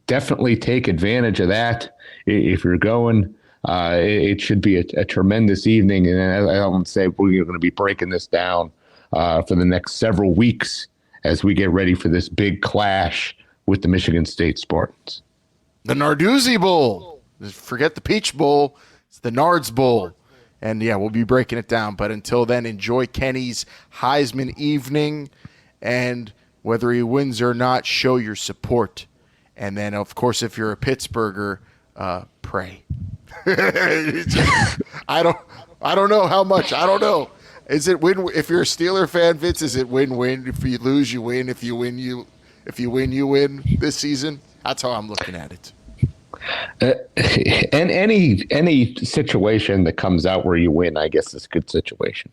definitely take advantage of that if you're going. It should be a tremendous evening. And I want to say we're going to be breaking this down for the next several weeks as we get ready for this big clash with the Michigan State Spartans. The Narduzzi Bowl. Forget the Peach Bowl. It's the Nards Bowl. And, yeah, we'll be breaking it down. But until then, enjoy Kenny's Heisman evening. And whether he wins or not, show your support. And then, of course, if you're a Pittsburgher, pray. I don't know how much. I don't know. Is it win? If you're a Steeler fan, Vince, is it win-win? If you lose, you win. If you win, you win this season. That's how I'm looking at it. And any situation that comes out where you win, I guess, is a good situation.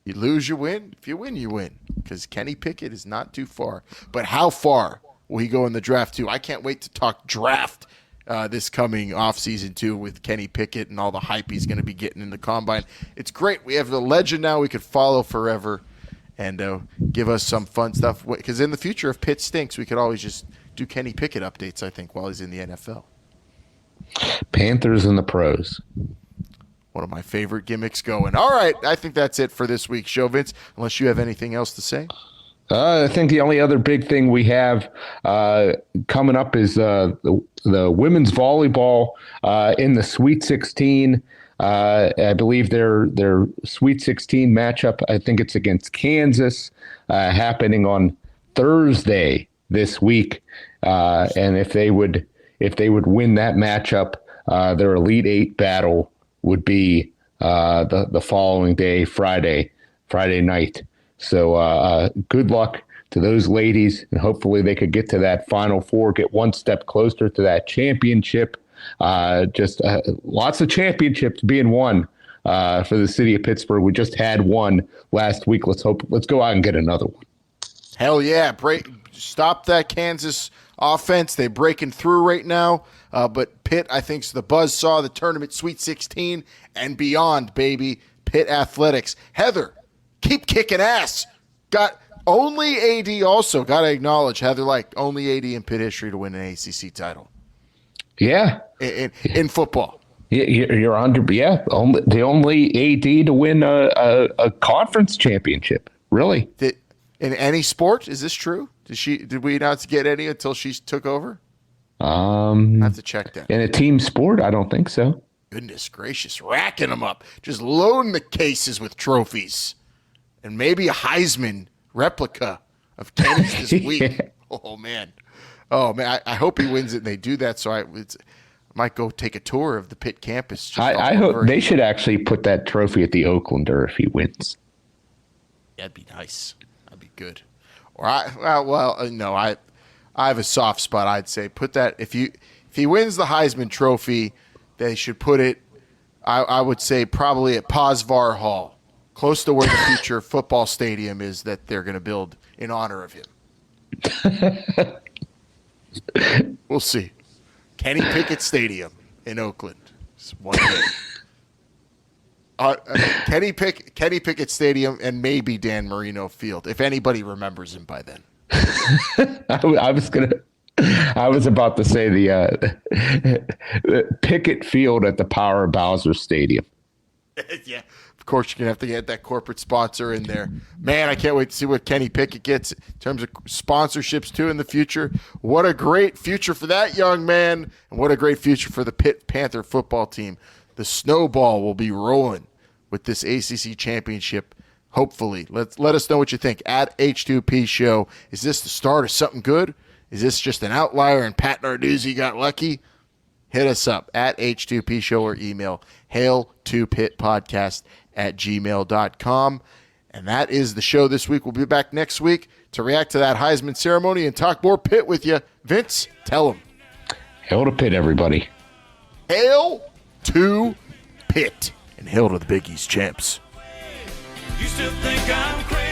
You lose, you win. If you win, you win. Because Kenny Pickett is not too far. But how far will he go in the draft, too? I can't wait to talk draft this coming offseason, too, with Kenny Pickett and all the hype he's going to be getting in the combine. It's great. We have the legend now we could follow forever and give us some fun stuff. Because in the future, if Pitt stinks, we could always just do Kenny Pickett updates, I think, while he's in the NFL. Panthers and the pros. One of my favorite gimmicks going. All right, I think that's it for this week's show, Vince, unless you have anything else to say. I think the only other big thing we have coming up is the women's volleyball in the Sweet 16. I believe their Sweet 16 matchup, I think it's against Kansas, happening on Thursday this week. And if they would if they would win that matchup, their Elite Eight battle would be the following day, Friday night. So good luck to those ladies, and hopefully they could get to that Final Four, get one step closer to that championship. Just lots of championships being won for the city of Pittsburgh. We just had one last week. Let's go out and get another one. Hell yeah. Stop that Kansas offense. They're breaking through right now. But Pitt, I think, is the buzzsaw, the tournament Sweet 16 and beyond, baby. Pitt Athletics. Heather, keep kicking ass. Got only AD also. Got to acknowledge, Heather, like only AD in Pitt history to win an ACC title. Yeah. In football. You're under. Yeah. The only AD to win a conference championship. Really. In any sport, is this true? Did we not get any until she took over? I have to check that. In a team sport, I don't think so. Goodness gracious, racking them up, just loading the cases with trophies, and maybe a Heisman replica of Kenny's this week. Yeah. Oh man, I hope he wins it. And they do that, so I might go take a tour of the Pitt campus. I hope they should actually put that trophy at the Oaklander if he wins. That'd be nice. That'd be good. Or I have a soft spot. I'd say put that if he wins the Heisman Trophy, they should put it. I would say probably at Posvar Hall, close to where the future football stadium is that they're going to build in honor of him. We'll see. Kenny Pickett Stadium in Oakland. It's one day. Kenny Pickett Stadium and maybe Dan Marino Field, if anybody remembers him by then. I was about to say the Pickett Field at the Power Bowser Stadium. Yeah, of course you're gonna have to get that corporate sponsor in there. Man, I can't wait to see what Kenny Pickett gets in terms of sponsorships too in the future. What a great future for that young man, and what a great future for the Pitt Panther football team. The snowball will be rolling with this ACC championship. Hopefully, let us know what you think at H2P Show. Is this the start of something good? Is this just an outlier and Pat Narduzzi got lucky? Hit us up at H2P Show or email hail2pittpodcast@gmail.com. And that is the show this week. We'll be back next week to react to that Heisman ceremony and talk more Pitt with you. Vince, tell them. Hail to Pitt, everybody. Hail to Pitt. And hail to the Big East champs. You still think I'm crazy?